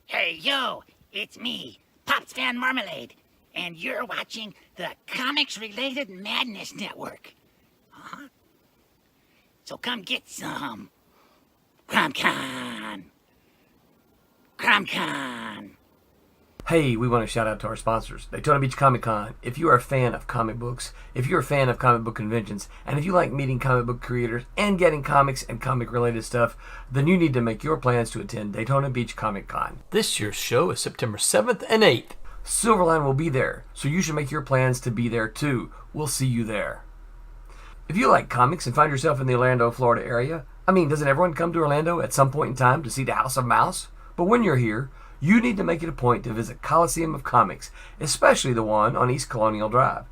Hey, yo, it's me, Pops Van Marmalade, and you're watching the Comics-Related Madness Network. Huh? So come get some. CromCon. CromCon. Hey, we want to shout out to our sponsors, Daytona Beach Comic Con. If you are a fan of comic books, if you're a fan of comic book conventions, and if you like meeting comic book creators and getting comics and comic-related stuff, then you need to make your plans to attend Daytona Beach Comic Con. This year's show is September 7th and 8th. Silverline will be there, so you should make your plans to be there too. We'll see you there. If you like comics and find yourself in the Orlando, Florida area, doesn't everyone come to Orlando at some point in time to see the House of Mouse? But when you're here, you need to make it a point to visit Coliseum of Comics, especially the one on East Colonial Drive.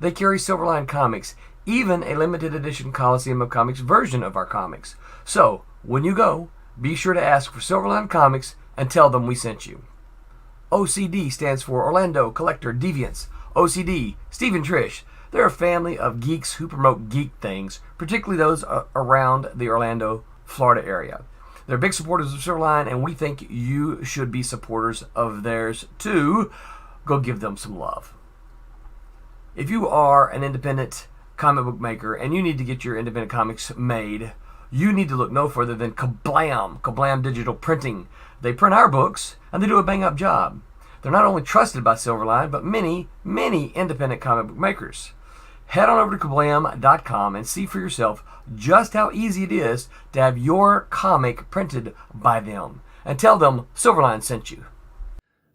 They carry Silverline Comics, even a limited edition Coliseum of Comics version of our comics. So, when you go, be sure to ask for Silverline Comics and tell them we sent you. OCD stands for Orlando Collector Deviants. OCD, Steve and Trish, they're a family of geeks who promote geek things, particularly those around the Orlando, Florida area. They're big supporters of Silverline, and we think you should be supporters of theirs too. Go give them some love. If you are an independent comic book maker and you need to get your independent comics made, you need to look no further than Kablam Digital Printing. They print our books, and they do a bang-up job. They're not only trusted by Silverline, but many, many independent comic book makers. Head on over to kablam.com and see for yourself just how easy it is to have your comic printed by them. And tell them Silverline sent you.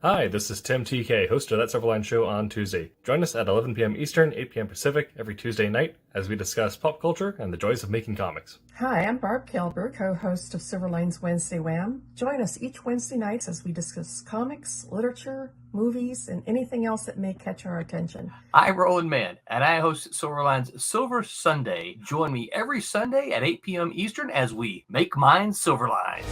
Hi, this is Tim TK, host of That Silverline Show on Tuesday. Join us at 11 p.m. Eastern, 8 p.m. Pacific every Tuesday night as we discuss pop culture and the joys of making comics. Hi, I'm Barb Kilber, co-host of Silverline's Wednesday Wham. Join us each Wednesday night as we discuss comics, literature, movies, and anything else that may catch our attention. I'm Roland Mann, and I host Silverline's Silver Sunday. Join me every Sunday at 8 p.m. Eastern as we make mine Silverline.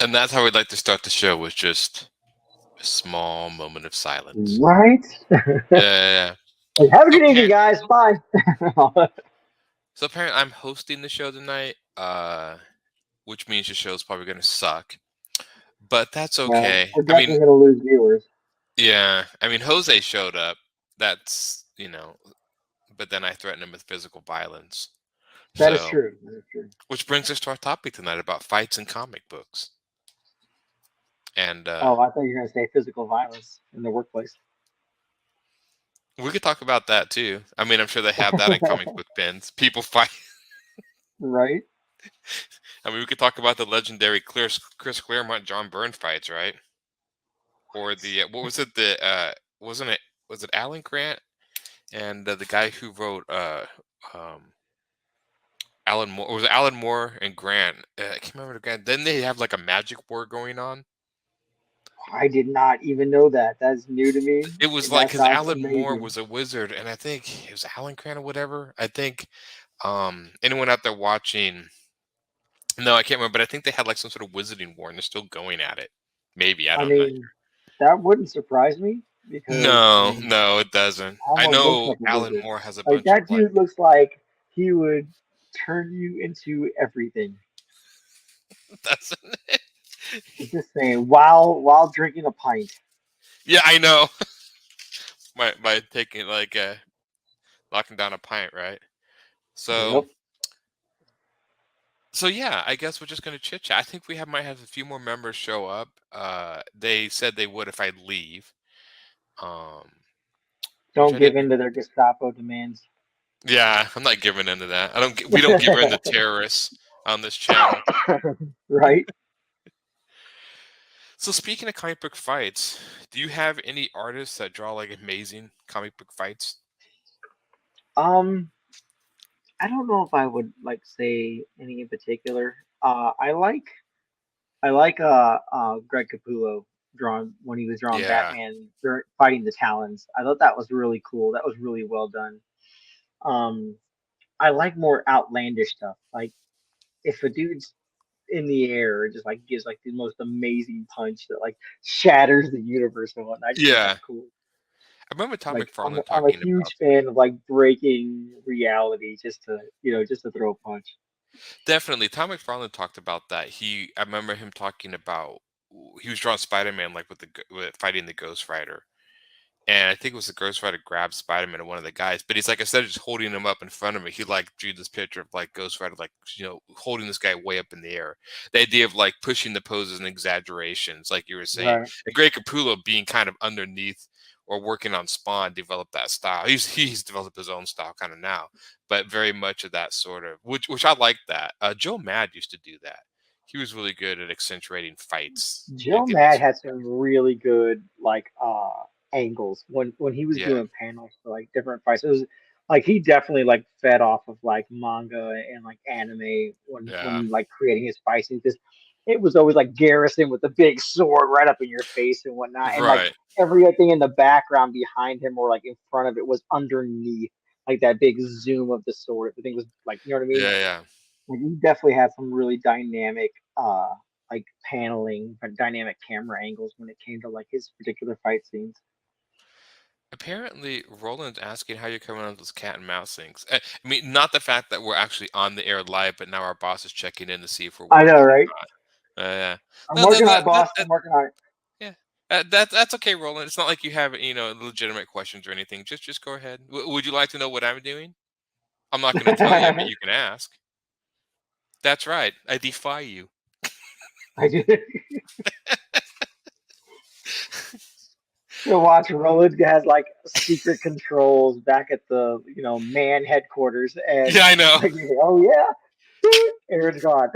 And that's how we'd like to start the show, with just a small moment of silence. Right? Yeah. Like, have a good evening, guys. Bye. So apparently I'm hosting the show tonight, which means the show's probably going to suck. But that's okay. We're definitely going to lose viewers. Yeah. Jose showed up. That's, but then I threatened him with physical violence. That is true. Which brings us to our topic tonight about fights in comic books. And I thought you were going to say physical violence in the workplace. We could talk about that too. I'm sure they have that in comic book pins. People fight. Right? We could talk about the legendary Chris Claremont, John Byrne fights, right? Or the was it Alan Grant and the guy who wrote Alan Moore? Was it Alan Moore and Grant? I can't remember the guy. Then they have like a magic war going on. I did not even know that. That's new to me. It was like because Alan Moore was a wizard, and I think it was Alan Grant or whatever. I think anyone out there watching, no, I can't remember, but I think they had like some sort of wizarding war, and they're still going at it. Maybe, I don't know. That wouldn't surprise me. Because, no, it doesn't. I know Alan Moore has a bunch that of dude looks like he would turn you into everything. Doesn't it? Just saying, while drinking a pint. Yeah, I know. by taking locking down a pint, right? So, So yeah, I guess we're just gonna chit chat. I think we might have a few more members show up. They said they would if I leave. Don't give in to their Gestapo demands. Yeah, I'm not giving in to that. We don't give in to terrorists on this channel. Right. So speaking of comic book fights, do you have any artists that draw like amazing comic book fights? I don't know if I would say any in particular. I like Greg Capullo when he was drawing Batman fighting the Talons. I thought that was really cool. That was really well done. I like more outlandish stuff. Like if a dude's in the air, it just gives the most amazing punch that shatters the universe and whatnot. Yeah, cool. remember Tom Like McFarlane I'm a talking about huge fan of like breaking reality just to just to throw a punch. definitely Tom McFarlane talked about that. I remember him talking about he was drawing Spider-Man like with fighting the Ghost Rider. And I think it was the Ghost Rider grabbed Spider-Man and one of the guys, but he's like instead of just holding him up in front of me, he like drew this picture of like Ghost Rider like holding this guy way up in the air. The idea of like pushing the poses and exaggerations, like you were saying, Right. and Greg Capullo being kind of underneath or working on Spawn developed that style. He's developed his own style kind of now, but very much of that sort of which I like that. Joe Mad used to do that. He was really good at accentuating fights. Joe Getting Mad had some really good like angles when he was yeah, doing panels for like different fights. It was like he definitely like fed off of like manga and like anime yeah, when like creating his fight scenes. Because it was always like Garrison with the big sword right up in your face and whatnot, and like right, everything in the background behind him or like in front of it was underneath like that big zoom of the sword. Everything was like what I mean. yeah. Like, you definitely had some really dynamic like paneling but dynamic camera angles when it came to like his particular fight scenes. Apparently, Roland's asking how you're coming on those cat and mouse things. I mean, not the fact that we're actually on the air live, but now our boss is checking in to see if we're I working know, or right? not. Yeah. I'm No, no, working on it, boss. I'm working on it. yeah. That's okay, Roland. It's not like you have legitimate questions or anything. Just go ahead. Would you like to know what I'm doing? I'm not going to tell you, but you can ask. That's right. I defy you. I do. So watch Roland has like secret controls back at the man headquarters, and Yeah, I know. like oh yeah, Aaron's gone.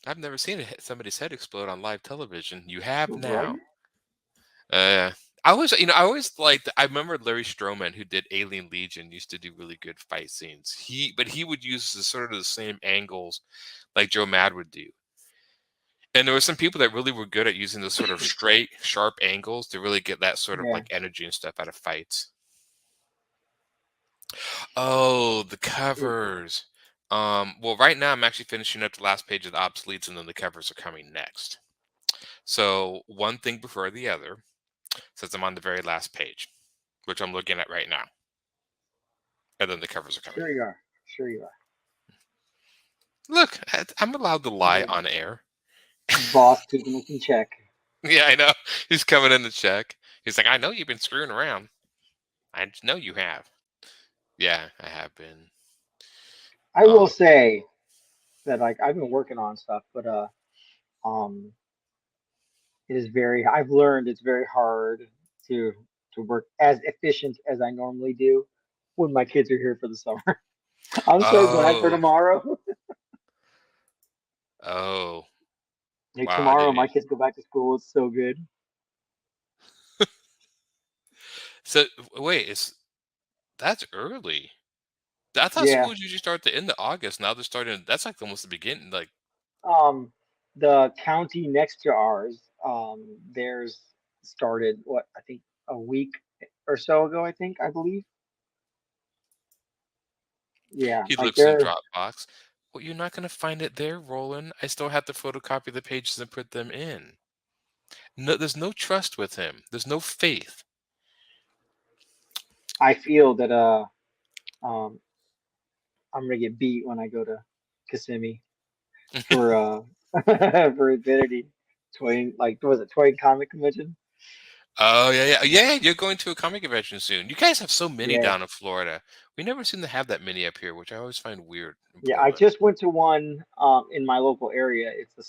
I've never seen somebody's head explode on live television. You have Right? now. Uh, I always liked. I remember Larry Stroman, who did Alien Legion, used to do really good fight scenes. But he would use sort of the same angles like Joe Mad would do. And there were some people that really were good at using those sort of straight, sharp angles to really get that sort of Yeah. like energy and stuff out of fights. Oh, the covers. Well, right now I'm actually finishing up the last page of the obsoletes, and then the covers are coming next. So one thing before the other, since I'm on the very last page, which I'm looking at right now. And then the covers are coming. Sure you are. Sure you are. Look, I'm allowed to lie on air. Boss keeping us in check. Yeah, I know. He's coming in to check. He's like, I know you've been screwing around. I just know you have. Yeah, I have been. I will say that like I've been working on stuff, but it is I've learned it's very hard to work as efficient as I normally do when my kids are here for the summer. I'm so glad for Oh. tomorrow. Oh. Like Wow, tomorrow, my kids go back to school. It's so good. So wait, that's early. I thought Yeah. schools usually start the end of August. Now they're starting. That's like almost the beginning. Like, The county next to ours, theirs started what I think a week or so ago. I believe. Yeah, he like looks in they're Dropbox. Well, you're not going to find it there, Roland. I still have to photocopy the pages and put them in. No, there's no trust with him. There's no faith. I feel that I'm gonna get beat when I go to Kissimmee for for Infinity Toy was it Toy Comic Convention? Oh yeah. You're going to a comic convention soon. You guys have so many Yeah. down in Florida. We never seem to have that many up here, which I always find weird. Yeah, I just went to one in my local area. It's the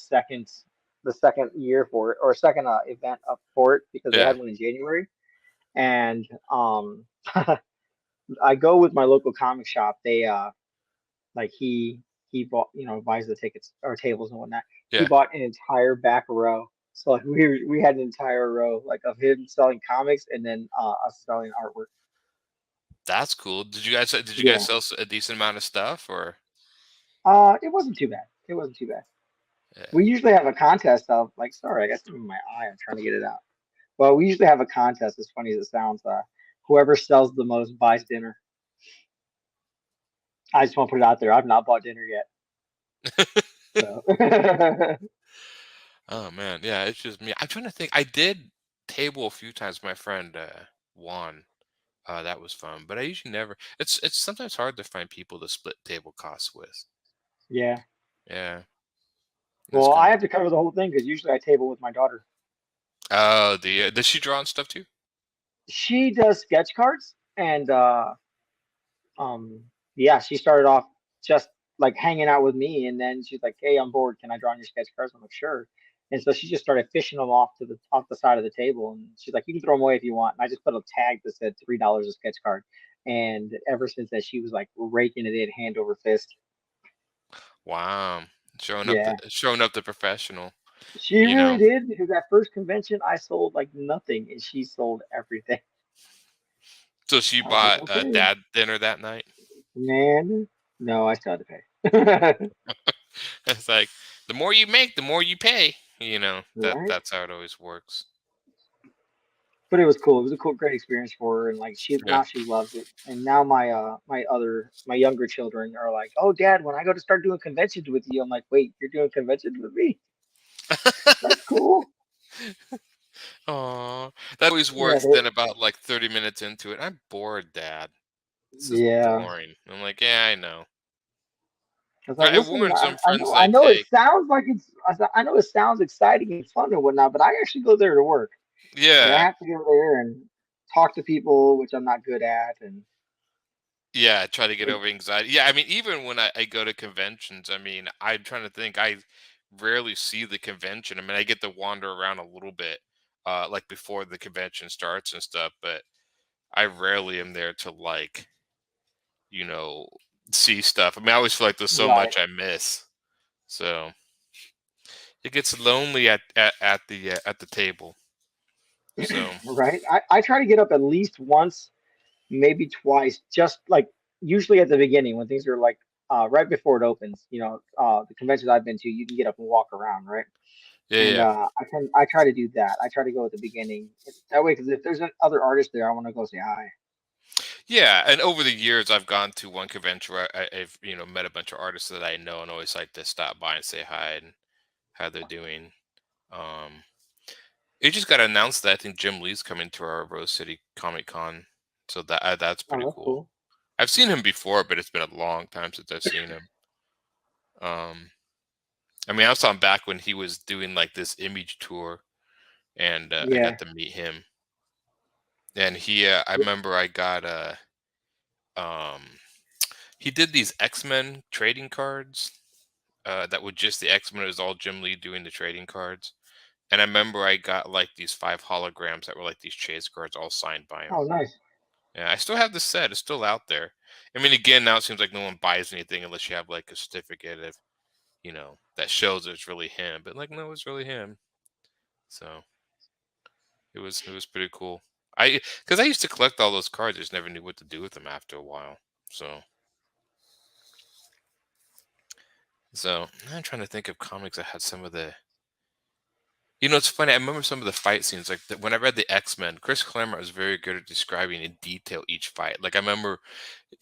second year for it or second event up for it because they Yeah. had one in January. And I go with my local comic shop. They like he bought buys the tickets or tables and whatnot. He Yeah. bought an entire back row. So like we had an entire row like of him selling comics and then us selling artwork. That's cool. Did you guys sell a decent amount of stuff or? It wasn't too bad. It wasn't too bad. Yeah. We usually have a contest of like sorry, I got something in my eye. I'm trying to get it out. Well, we usually have a contest, as funny as it sounds. Whoever sells the most buys dinner. I just want to put it out there. I've not bought dinner yet. So. Oh man, yeah, it's just me. I'm trying to think. I did table a few times. My friend Juan. That was fun, but I usually never. It's sometimes hard to find people to split table costs with. Yeah. Yeah, that's Well, kind I of. have to cover the whole thing because usually I table with my daughter. Oh, does she draw and stuff too? She does sketch cards, and um, yeah, she started off just like hanging out with me, and then she's like, "Hey, I'm bored. Can I draw on your sketch cards?" I'm like, "Sure." And so she just started fishing them off the side of the table, and she's like, "You can throw them away if you want." And I just put a tag that said $3 a sketch card, and ever since that, she was like raking it in hand over fist. Wow, Yeah, showing up the professional. she You really know, did because that first convention I sold like nothing, and she sold everything. so she I was like, bought "Okay, dad dinner that night. man." No, I still had to pay. It's like the more you make, the more you pay. You know Right? that's how it always works. But it was cool. It was a cool, great experience for her, and like Yeah. she loves it. And now my younger children are like, "Oh, Dad, when I go to start doing conventions with you," I'm like, "Wait, you're doing conventions with me? That's cool." Oh, that always Yeah, works. Then about like 30 minutes into it, I'm bored, Dad. This is yeah. boring. I'm like, yeah, I know. I was like, I "Listen, warned some friends I like, know it hey, sounds like I know it sounds exciting and fun and whatnot, but I actually go there to work. Like I yeah, have to go there and talk to people, which I'm not good at, and yeah, try to get it, over anxiety. Yeah, I mean, even when I go to conventions, I mean, I'm trying to think, I rarely see the convention. I mean, I get to wander around a little bit, like before the convention starts and stuff, but I rarely am there to like, you know, see stuff. I mean, I always feel like there's so right. much I miss. So it gets lonely at the table. So Right. I try to get up at least once, maybe twice, just like usually at the beginning when things are like right before it opens. The conventions I've been to, you can get up and walk around, right? yeah, And yeah. I try to do that. I try to go at the beginning that way because if there's other artists there, I want to go say hi. Yeah, and over the years, I've gone to one convention where I've met a bunch of artists that I know and always like to stop by and say hi and how they're doing. Um, it just got announced that I think Jim Lee's coming to our Rose City Comic Con, so that's Oh, pretty that's cool. cool. I've seen him before, but it's been a long time since I've seen him. Um, I mean, I saw him back when he was doing like this image tour, and I Yeah. got to meet him. And I remember I got um, he did these X-Men trading cards. That was just the X-Men. It was all Jim Lee doing the trading cards. And I remember I got like these 5 holograms that were like these chase cards all signed by him. Oh, nice. Yeah, I still have the set. It's still out there. I mean, again, now it seems like no one buys anything unless you have like a certificate of, that shows it's really him. But like, no, it's really him. So it was pretty cool. Because I used to collect all those cards. I just never knew what to do with them after a while. So I'm trying to think of comics that had some of the. It's funny. I remember some of the fight scenes. Like when I read the X-Men, Chris Claremont was very good at describing in detail each fight. Like I remember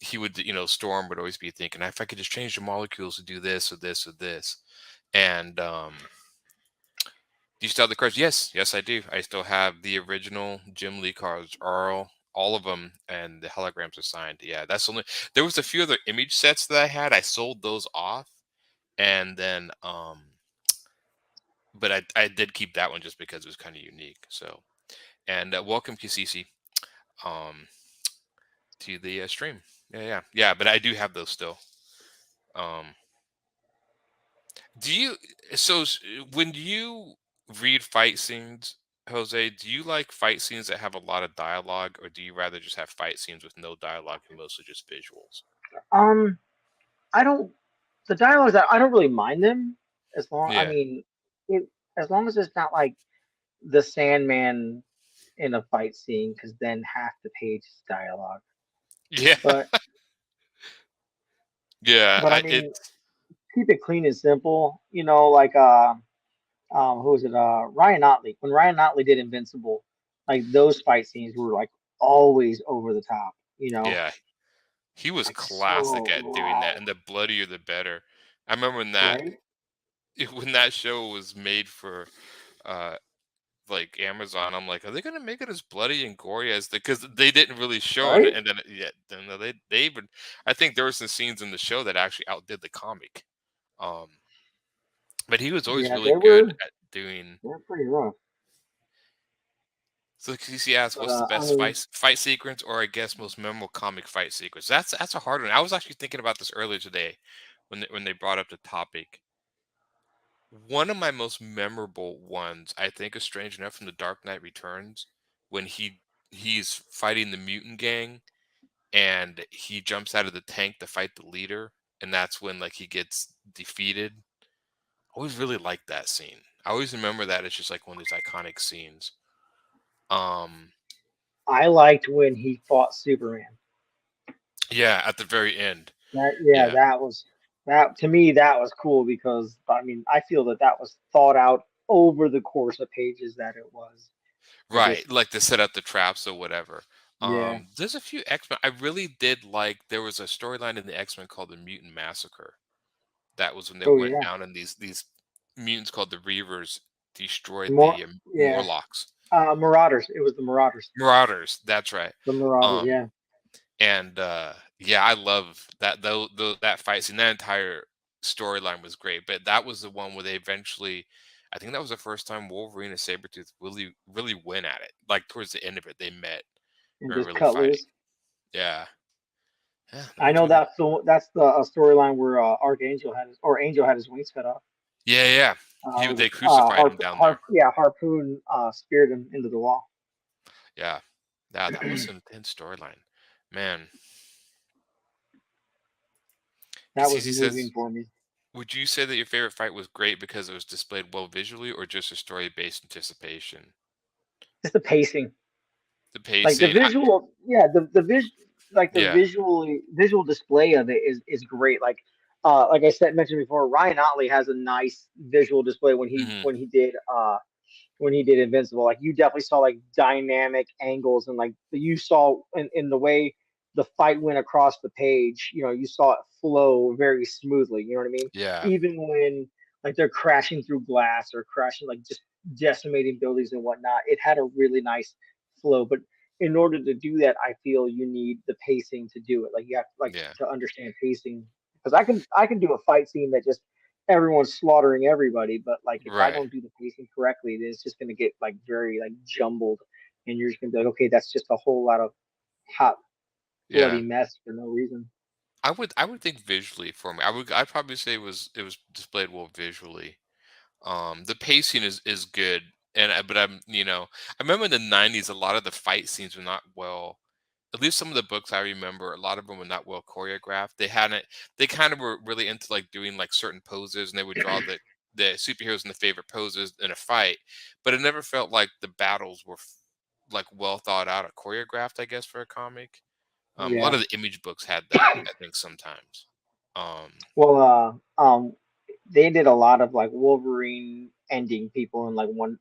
he would, Storm would always be thinking, if I could just change the molecules to do this or this or this. And do you still have the cards? Yes, yes, I do. I still have the original Jim Lee cards, Earl, all of them, and the holograms are signed. Yeah, that's only. There was a few other image sets that I had. I sold those off, and then but I did keep that one just because it was kind of unique. So, and welcome Kisisi um to the stream. Yeah. But I do have those still. Um, do you? So when you read fight scenes, Jose, do you like fight scenes that have a lot of dialogue, or do you rather just have fight scenes with no dialogue and mostly just visuals? Um, I don't. The dialogues I don't really mind them as long. I Yeah. mean, it as long as it's not like the Sandman in a fight scene, because then half the page is dialogue. Yeah. But Yeah. I mean, keep it clean and simple. Like who was it? Ryan Otley. When Ryan Otley did Invincible, like those fight scenes were like always over the top. Yeah. He was Like classic so at doing that, raw, and the bloodier the better. I remember when that right? when that show was made for uh like Amazon. I'm like, are they gonna make it as bloody and gory as because they didn't really show Right? it, and then they even I think there were some scenes in the show that actually outdid the comic. But he was always Yeah, really good at doing. they were pretty rough. So CC asks, But what's the I best mean, fight sequence, or I guess most memorable comic fight sequence? That's a hard one. I was actually thinking about this earlier today when they brought up the topic. One of my most memorable ones, I think, is strange enough from The Dark Knight Returns, when he's fighting the mutant gang and he jumps out of the tank to fight the leader, and that's when like he gets defeated. I always really liked that scene. I always remember that it's just like one of these iconic scenes. I liked when he fought Superman. Yeah, at the very end. Yeah, that to me that was cool because I mean I feel that was thought out over the course of pages that it was. Right, like to set up the traps or whatever. Yeah. There's a few X-Men. I really did like. There was a storyline in the X-Men called the Mutant Massacre. That was when they Oh went yeah. down and these mutants called the Reavers destroyed More. the Yeah. Morlocks. Marauders. It was the Marauders. Marauders. That's right. The Marauders. Yeah. And yeah, I love that though that fight scene. That entire storyline was great. But that was the one where they eventually. I think that was the first time Wolverine and Sabretooth really went at it. Like towards the end of it, they met. And We're just really cut fighting. loose. Yeah. I know that's the storyline where Angel had his wings cut off. Yeah. They crucified him down there. Yeah, Harpoon speared him into the wall. Yeah, that was an intense storyline, man. That was CC moving says, for me. would you say that your favorite fight was great because it was displayed well visually, or just a story-based anticipation? Just the pacing. The pacing, like the visual, visual display of it is great. Like I mentioned before, Ryan Otley has a nice visual display when he did Invincible. Like you definitely saw like dynamic angles and like you saw in the way the fight went across the page. You know, you saw it flow very smoothly. You know what I mean? Yeah. Even when like they're crashing through glass or crashing like just decimating buildings and whatnot, it had a really nice flow. But in order to do that, I feel you need the pacing to do it. Like you have to understand pacing, because I can do a fight scene that just everyone's slaughtering everybody, but like if I don't do the pacing correctly, then it's just going to get like very like jumbled, and you're just going to be like, okay, that's just a whole lot of hot bloody mess for no reason. I would think visually for me. I'd probably say it was displayed well visually. The pacing is good, but I remember in the 90s a lot of the fight scenes were not well. At least some of the books I remember, a lot of them were not well choreographed. They kind of were really into like doing like certain poses, and they would draw the superheroes in the favorite poses in a fight, but it never felt like the battles were like well thought out or choreographed, I guess, for a comic. A lot of the Image books had that, I think, sometimes. They did a lot of like Wolverine ending people in like one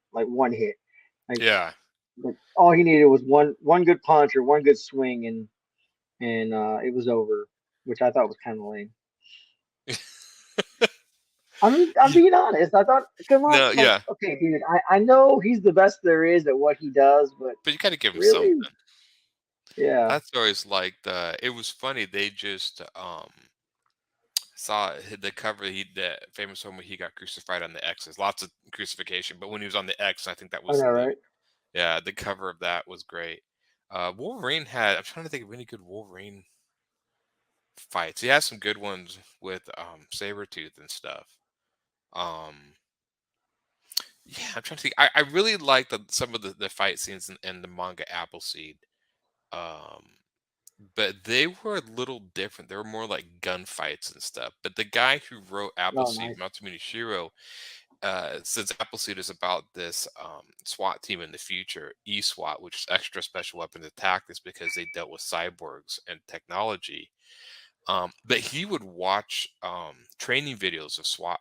hit. Like, like all he needed was one good punch or one good swing, and it was over, which I thought was kind of lame. I'm being honest. I thought, come on, no, okay, dude. I know he's the best there is at what he does, but you got to give him really? something. Yeah, that's always like it was funny. They just saw the cover. The famous one where he got crucified on the X's. Lots of crucifixion, but when he was on the X, I think that was right. Yeah, the cover of that was great. Wolverine I'm trying to think of any good Wolverine fights. He has some good ones with Sabretooth and stuff. Yeah, I'm trying to think. I really like some of the fight scenes in the manga Appleseed. But they were a little different. They were more like gunfights and stuff. But the guy who wrote Appleseed, Matsumune Shiro, since Appleseed is about this SWAT team in the future, E-SWAT, which is extra special weapons tactics, because they dealt with cyborgs and technology. But he would watch training videos of SWAT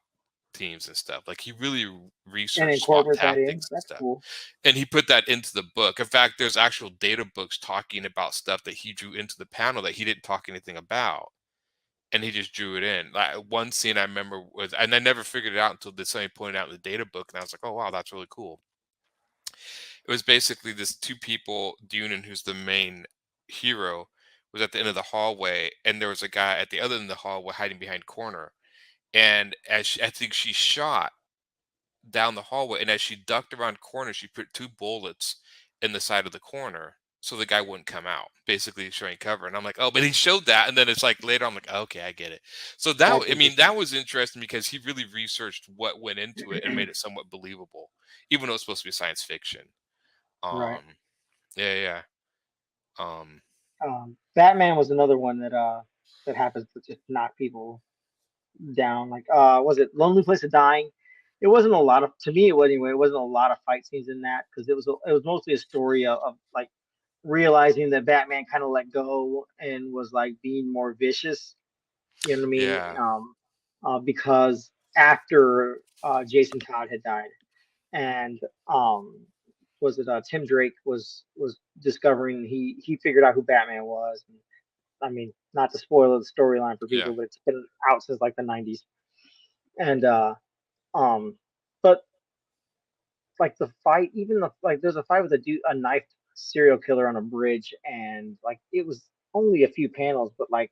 teams and stuff. Like he really researched SWAT tactics and stuff. Cool. And he put that into the book. In fact, there's actual data books talking about stuff that he drew into the panel that he didn't talk anything about. And he just drew it in. Like one scene I remember was, and I never figured it out until somebody pointed out in the data book, and I was like, "Oh wow, that's really cool." It was basically this two people, Dunan, who's the main hero, was at the end of the hallway, and there was a guy at the other end of the hallway hiding behind corner. And I think she shot down the hallway, and as she ducked around corner, she put two bullets in the side of the corner so the guy wouldn't come out, basically showing cover. And I'm like, oh, but he showed that, and then it's like later I'm like, okay, I get it. So that, That's I mean, interesting. that was interesting because he really researched what went into it and made it somewhat believable, even though it's supposed to be science fiction. Right. Yeah. Um, Batman was another one that happens to just knock people down. Like was it Lonely Place of Dying? It wasn't a lot of, to me anyway, it wasn't a lot of fight scenes in that because it was mostly a story of like realizing that Batman kind of let go and was like being more vicious. You know what I mean? yeah, Because after Jason Todd had died, and was it Tim Drake was discovering he figured out who Batman was. And, I mean, not to spoil the storyline for yeah, people, but it's been out since like the '90s, and um, but like the fight, even the like, there's a fight with a knifed serial killer on a bridge, and like it was only a few panels, but like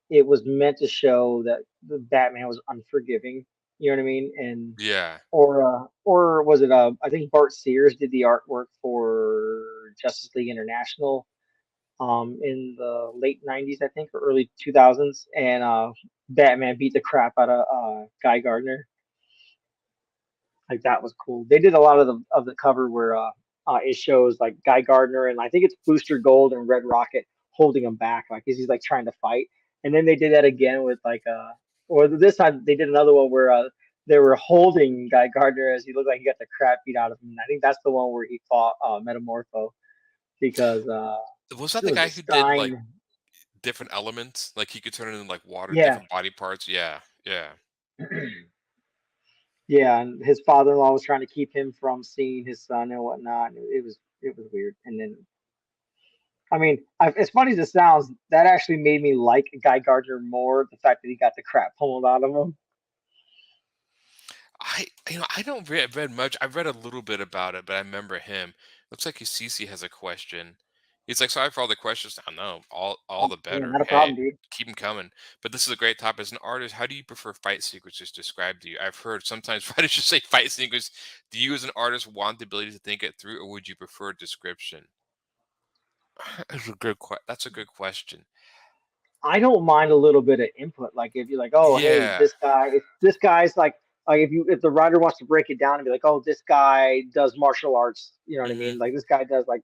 it was meant to show that the Batman was unforgiving. You know what I mean? And yeah, or was it I think Bart Sears did the artwork for Justice League International in the late '90s, I think, or early 2000s, and Batman beat the crap out of Guy Gardner. Like that was cool. They did a lot of the cover where it shows like Guy Gardner and I think it's Booster Gold and Red Rocket holding him back, like he's like trying to fight. And then they did that again with like or this time they did another one where they were holding Guy Gardner as he looked like he got the crap beat out of him. And I think that's the one where he fought Metamorpho because was that it the was guy a who did like Stein. different elements? Like he could turn it into like water, Yeah. different body parts. Yeah. Yeah, and his father-in-law was trying to keep him from seeing his son and whatnot. And it was weird. And then, I mean, as funny as it sounds, that actually made me like Guy Gardner more. The fact that he got the crap pulled out of him. I don't read much. I've read a little bit about it, but I remember him. Looks like Cece has a question. He's like, sorry for all the questions. I know, all Oh, the yeah, better. not a Hey, problem, dude. keep them coming. But this is a great topic. As an artist, how do you prefer fight sequences described to you? I've heard sometimes writers just say fight sequence. Do you, as an artist, want the ability to think it through, or would you prefer a description? That's a good question. I don't mind a little bit of input. Like if you're like, oh, hey, Yeah. if this guy's like if the writer wants to break it down and be like, oh, this guy does martial arts, you know what I Hmm. mean? Like this guy does like,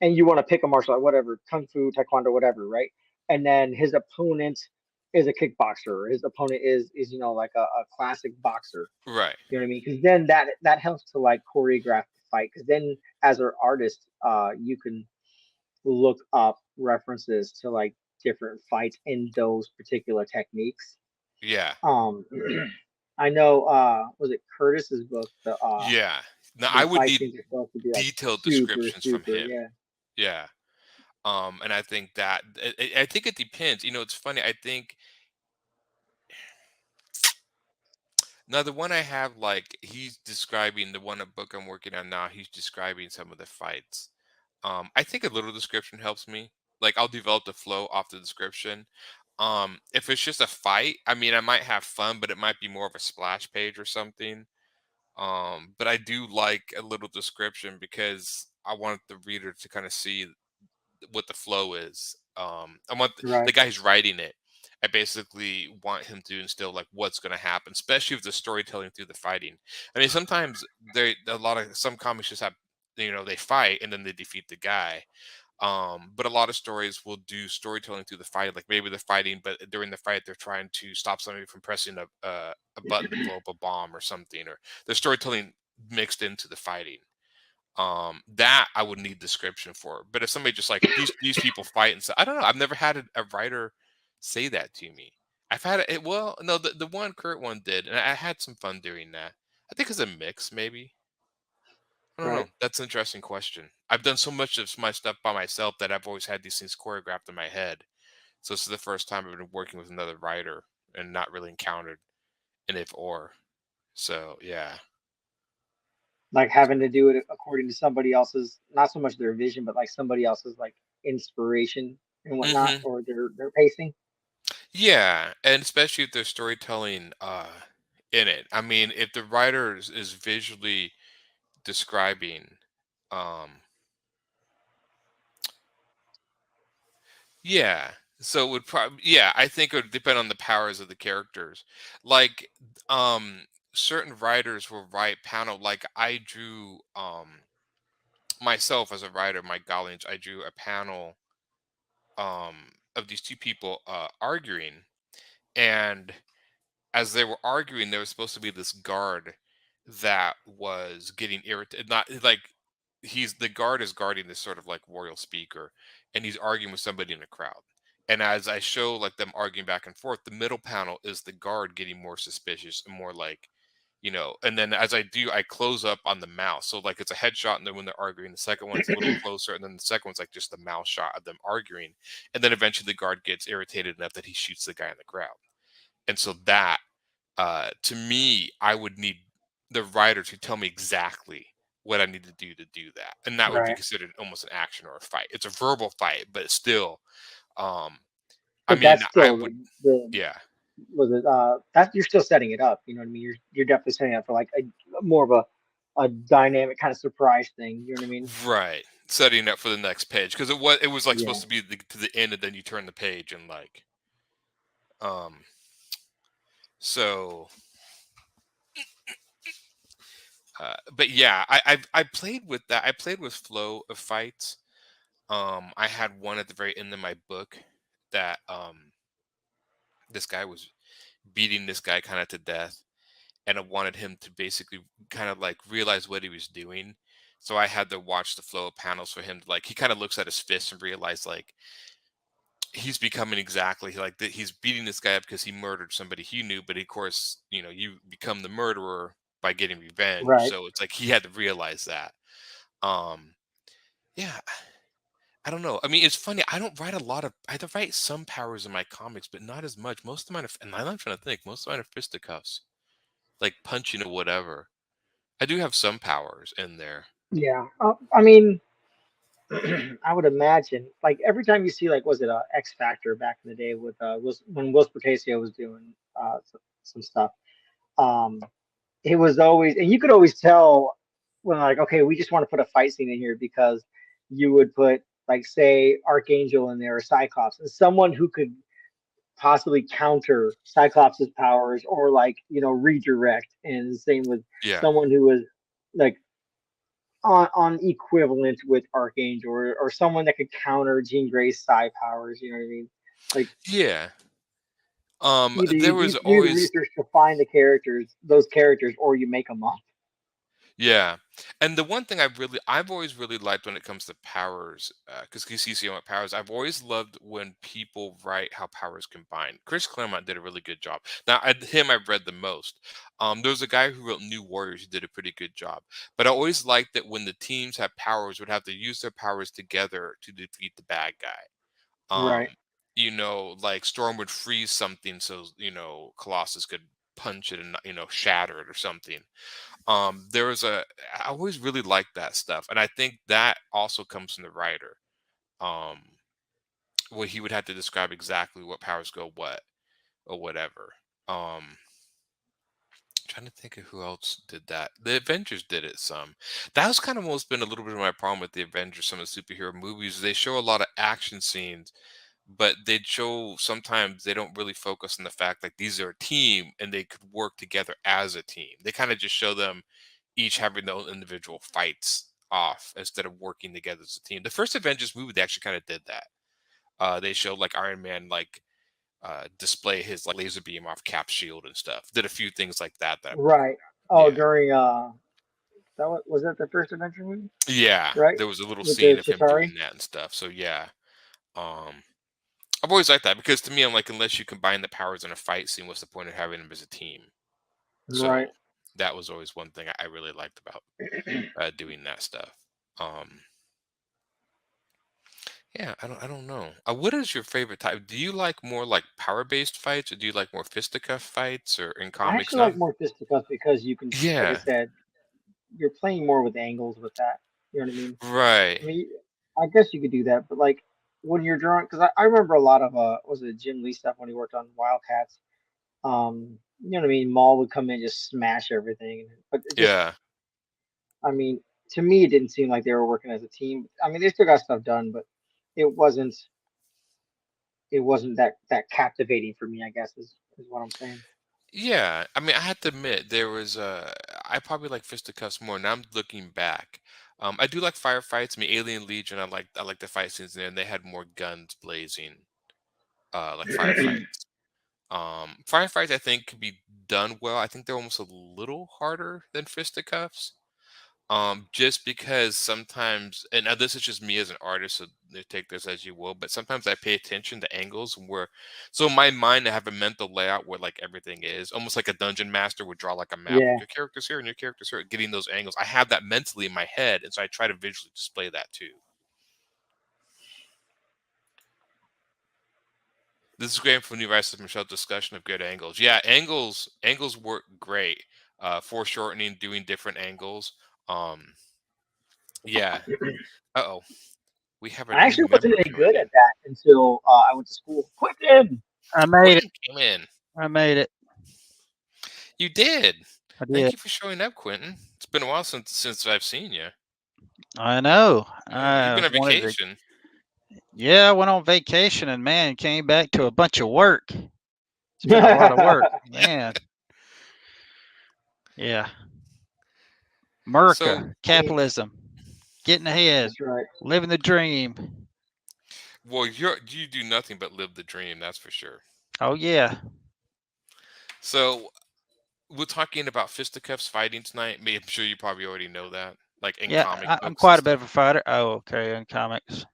and you want to pick a martial art, whatever, kung fu, taekwondo, whatever, right? And then his opponent is a kickboxer. His opponent is like a classic boxer. Right. You know what I mean? Because then that helps to like choreograph the fight. Because then as an artist, you can look up references to like different fights in those particular techniques. Yeah. Um, I know. Was it Curtis's book? Yeah. Now I The would fight need scenes are supposed to be like detailed super, descriptions from super. him. Yeah. Yeah. And I think that I think it depends. It's funny. I think now the one I have, like he's describing the one book I'm working on now. He's describing some of the fights. I think a little description helps me. Like I'll develop the flow off the description. If it's just a fight, I mean, I might have fun, but it might be more of a splash page or something. But I do like a little description because I want the reader to kind of see what the flow is. I want the Right. guy who's writing it. I basically want him to instill like what's going to happen, especially with the storytelling through the fighting. I mean, sometimes some comics just have they fight and then they defeat the guy. But a lot of stories will do storytelling through the fight. Like maybe they're fighting, but during the fight they're trying to stop somebody from pressing a button to blow up a bomb or something, or there's storytelling mixed into the fighting. That I would need description for. But if somebody just like these people fight and say, I don't know, I've never had a writer say that to me. I've had it. Well, no, the one Kurt one did, and I had some fun doing that. I think it's a mix, maybe. I don't know. Right. That's an interesting question. I've done so much of my stuff by myself that I've always had these things choreographed in my head. So this is the first time I've been working with another writer and not really encountered an if or. So yeah. like having to do it according to somebody else's, not so much their vision, but like somebody else's like inspiration and whatnot, Mm-hmm. or their pacing. Yeah, and especially if there's storytelling in it. I mean, if the writer is visually describing, um, yeah. So it would probably, yeah, I think it would depend on the powers of the characters. Like, um, certain writers will write panel. Like I drew, myself as a writer, my Gollings, I drew a panel, of these two people arguing, and as they were arguing, there was supposed to be this guard that was getting irritated. Not like he's the guard is guarding this sort of like royal speaker, and he's arguing with somebody in a crowd. And as I show like them arguing back and forth, the middle panel is the guard getting more suspicious and more like, and then as I do, I close up on the mouse. So like it's a headshot, and then when they're arguing, the second one's a little closer, and then the second one's like just the mouse shot of them arguing. And then eventually the guard gets irritated enough that he shoots the guy in the crowd. And so that, to me, I would need the writer to tell me exactly what I need to do that, and that would be Right. considered almost an action or a fight. It's a verbal fight, but still, I But mean, that's I still would, the yeah, was it that you're still setting it up, you know what I mean? You're definitely setting it up for like a more of a dynamic kind of surprise thing, you know what I mean? right. Setting up for the next page because it was like Yeah. supposed to be to the end, and then you turn the page and like, so. But yeah, I played with that. I played with flow of fights. I had one at the very end of my book that this guy was beating this guy kind of to death, and I wanted him to basically kind of like realize what he was doing. So I had to watch the flow of panels for him to like he kind of looks at his fist and realize like he's becoming exactly like that. He's beating this guy up because he murdered somebody he knew, but of course, you become the murderer by getting revenge. Right. So it's like he had to realize that. Um, yeah, I don't know. I mean, it's funny. I don't write a lot of. I write some powers in my comics, but not as much. Most of mine are, and I'm trying to think. Most of mine are fisticuffs, like punching or whatever. I do have some powers in there. Yeah. I mean, I would imagine like every time you see like was it X Factor back in the day with when Will Caicedo was doing some stuff. Um, it was always, and you could always tell when like, okay, we just want to put a fight scene in here because you would put like say Archangel in there or Cyclops and someone who could possibly counter Cyclops' powers or like redirect, and the same with Yeah, someone who was like on equivalent with Archangel or someone that could counter Jean Grey's psi powers. You know what I mean? Like yeah. either There you was do the always research to find those characters, or you make them up. Yeah, and the one thing I've always really liked when it comes to powers, because CCC on powers, I've always loved when people write how powers combine. Chris Claremont did a really good job. Now, him I've read the most. There was a guy who wrote New Warriors who did a pretty good job. But I always liked that when the teams have powers, would have to use their powers together to defeat the bad guy. Um, Right. like Storm would freeze something so Colossus could punch it and shatter it or something. There was I always really liked that stuff, and I think that also comes from the writer, um where he would have to describe exactly what powers go what or whatever. Trying to think of who else did that. The Avengers did it some. That was kind of almost been a little bit of my problem with the Avengers. Some of the superhero movies, they show a lot of action scenes, but they show sometimes they don't really focus on the fact like these are a team and they could work together as a team. They kind of just show them each having their own individual fights off instead of working together as a team. The first Avengers movie, they actually kind of did that. They showed like Iron Man like display his like laser beam off Cap's shield and stuff. Did a few things like that. Right. Oh, Yeah, during was that the first adventure movie? yeah. Right. There was a little With the scene of him Chitauri. doing that and stuff. So yeah, um, I've always liked that because to me, I'm like, unless you combine the powers in a fight scene, what's the point of having them as a team? So Right. that was always one thing I really liked about doing that stuff. Um, yeah, I don't know. What is your favorite type? Do you like more like power-based fights, or do you like more fisticuff fights, or in I comics? actually like more fisticuffs because you can, like I Yeah, said, you're playing more with angles with that. You know what I mean? Right. I mean, I guess you could do that, but like when you're drawing, because I remember a lot of was it Jim Lee stuff when he worked on Wildcats. You know what I mean? Maul would come in and just smash everything, but it just, Yeah. I mean, to me, it didn't seem like they were working as a team. I mean, they still got stuff done, but it wasn't that captivating for me, I guess is what I'm saying. Yeah, I mean, I have to admit there was I probably like fisticuffs more. Now I'm looking back. I do like firefights. I mean, Alien Legion. I like the fight scenes there, and they had more guns blazing, like firefights. Firefights I think could be done well. I think they're almost a little harder than fisticuffs. Just because sometimes, and now this is just me as an artist, so take this as you will, but sometimes I pay attention to angles where, so in my mind, I have a mental layout where like everything is almost like a dungeon master would draw like a map Yeah. with your characters here and your characters here, getting those angles. I have that mentally in my head, and so I try to visually display that too. This is great for new writers, Michelle. Discussion of good angles. Yeah, angles work great. Foreshortening, doing different angles. Yeah. Uh-oh. We have a I new actually wasn't member any coming good in. at that until I went to school. Quentin! I made it. Quentin came in. I made it. You did. I Thank did. you for showing up, Quentin. It's been a while since I've seen you. I know. You've been I on wanted to. vacation. Yeah, I went on vacation and man, came back to a bunch of work. It's been a lot of work, man. Yeah. America, So, capitalism, getting ahead, That's right. living the dream. well, you do nothing but live the dream, that's for sure. Oh yeah. So, we're talking about fisticuffs fighting tonight. I'm sure you probably already know that, like in Yeah, comic I'm books quite and a bit of stuff. a fighter. Oh, okay, in comics.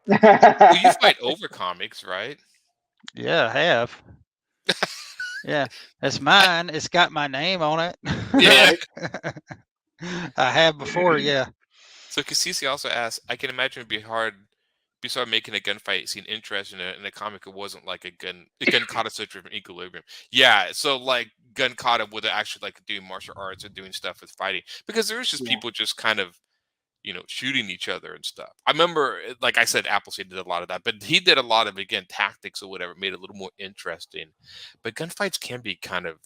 Well, you fight over comics, right? Yeah, I have. Yeah, it's mine. It's got my name on it. Yeah. Right? I have before, yeah. So Cassisi also asked, I can imagine it'd be hard if you started making a gunfight scene interesting in a comic. It wasn't like a gun kata sutra from Equilibrium. Yeah, so like gun kata would actually like doing martial arts or doing stuff with fighting, because there was just Yeah. people just kind of, shooting each other and stuff. I remember, like I said, Appleseed did a lot of that, but he did a lot of, again, tactics or whatever, made it a little more interesting. But gunfights can be kind of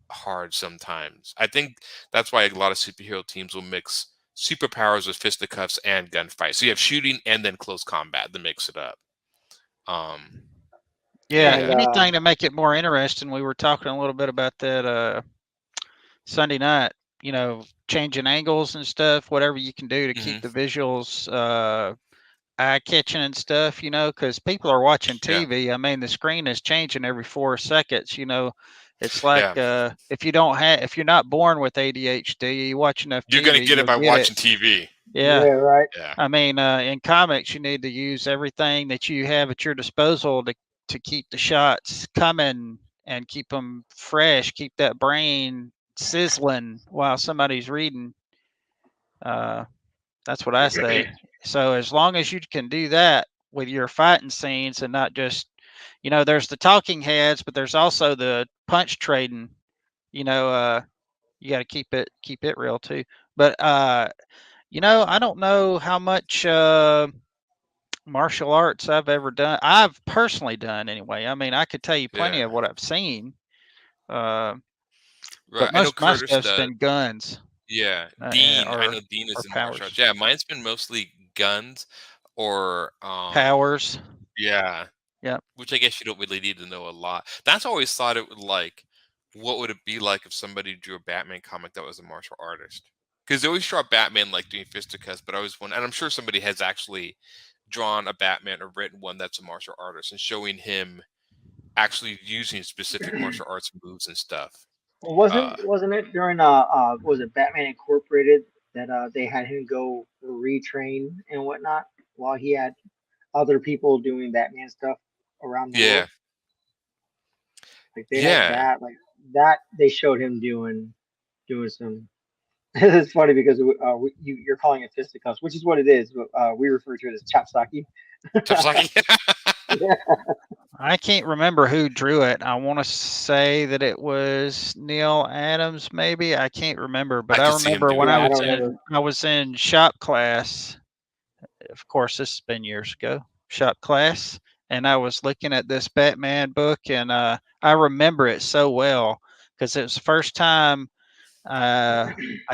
hard sometimes. I think that's why a lot of superhero teams will mix superpowers with fisticuffs and gunfights. So you have shooting and then close combat to mix it up. Yeah, And anything to make it more interesting. We were talking a little bit about that Sunday night, changing angles and stuff, whatever you can do to keep the visuals eye-catching and stuff, because people are watching TV. I mean, the screen is changing every 4 seconds, It's like if you're not born with ADHD, you watch enough TV, you're going to get it by watching TV. Yeah. Yeah, right. Yeah. I mean, in comics, you need to use everything that you have at your disposal to keep the shots coming and keep them fresh, keep that brain sizzling while somebody's reading. That's what I say. So as long as you can do that with your fighting scenes and not just, there's the talking heads, but there's also the punch trading. You got to keep it real too. But I don't know how much martial arts I've ever done. I've personally done anyway. I mean, I could tell you plenty of what I've seen. Right. But most of my stuff's been guns. Yeah. Dean. I know Dean is in martial arts. Yeah, mine's been mostly guns or powers. Yeah. Yeah. Which I guess you don't really need to know a lot. That's always thought it would like, what would it be like if somebody drew a Batman comic that was a martial artist? Because they always draw Batman like doing fisticuffs, but I always wonder, and I'm sure somebody has actually drawn a Batman or written one that's a martial artist and showing him actually using specific martial arts moves and stuff. Well, wasn't it during was it Batman Incorporated that they had him go retrain and whatnot while he had other people doing Batman stuff around the world? Like they had that, like that they showed him doing some. It's funny because you're calling it fisticuffs, which is what it is. But we refer to it as chapsaki. Chapsaki. I can't remember who drew it. I want to say that it was Neil Adams, maybe. I can't remember, but I remember when I was in shop class. Of course, this has been years ago. Shop class, and I was looking at this Batman book, and I remember it so well because it was the first time I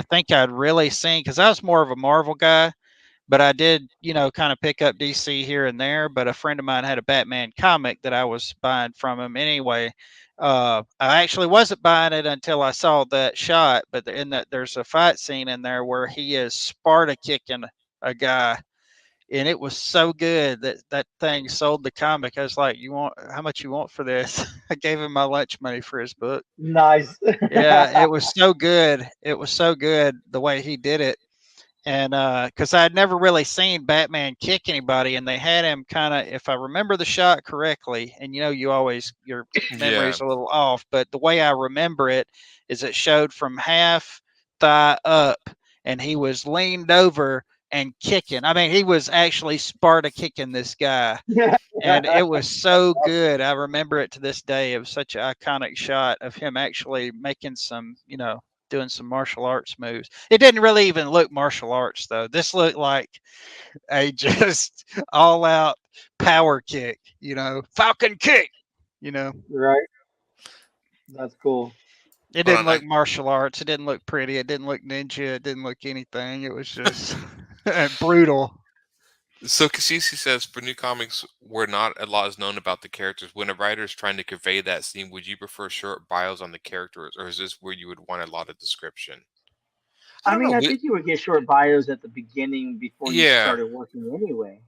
think I'd really seen, because I was more of a Marvel guy. But I did, kind of pick up DC here and there. But a friend of mine had a Batman comic that I was buying from him anyway. I actually wasn't buying it until I saw that shot. But in that, there's a fight scene in there where he is Sparta kicking a guy, and it was so good that thing sold the comic. I was like, how much you want for this? I gave him my lunch money for his book. Nice. Yeah, it was so good. It was so good the way he did it. And because I had never really seen Batman kick anybody, and they had him kind of, if I remember the shot correctly, and your memory's a little off, but the way I remember it is it showed from half thigh up, and he was leaned over and kicking. I mean, he was actually Sparta kicking this guy, and it was so good. I remember it to this day. It was such an iconic shot of him actually making some, doing some martial arts moves. It didn't really even look martial arts though. This looked like a just all out power kick, Falcon kick, Right. That's cool. It didn't look martial arts. It didn't look pretty. It didn't look ninja. It didn't look anything. It was just brutal. So Cassisi says, for new comics where not a lot is known about the characters, when a writer is trying to convey that scene, would you prefer short bios on the characters, or is this where you would want a lot of description? I think you would get short bios at the beginning before you started working anyway.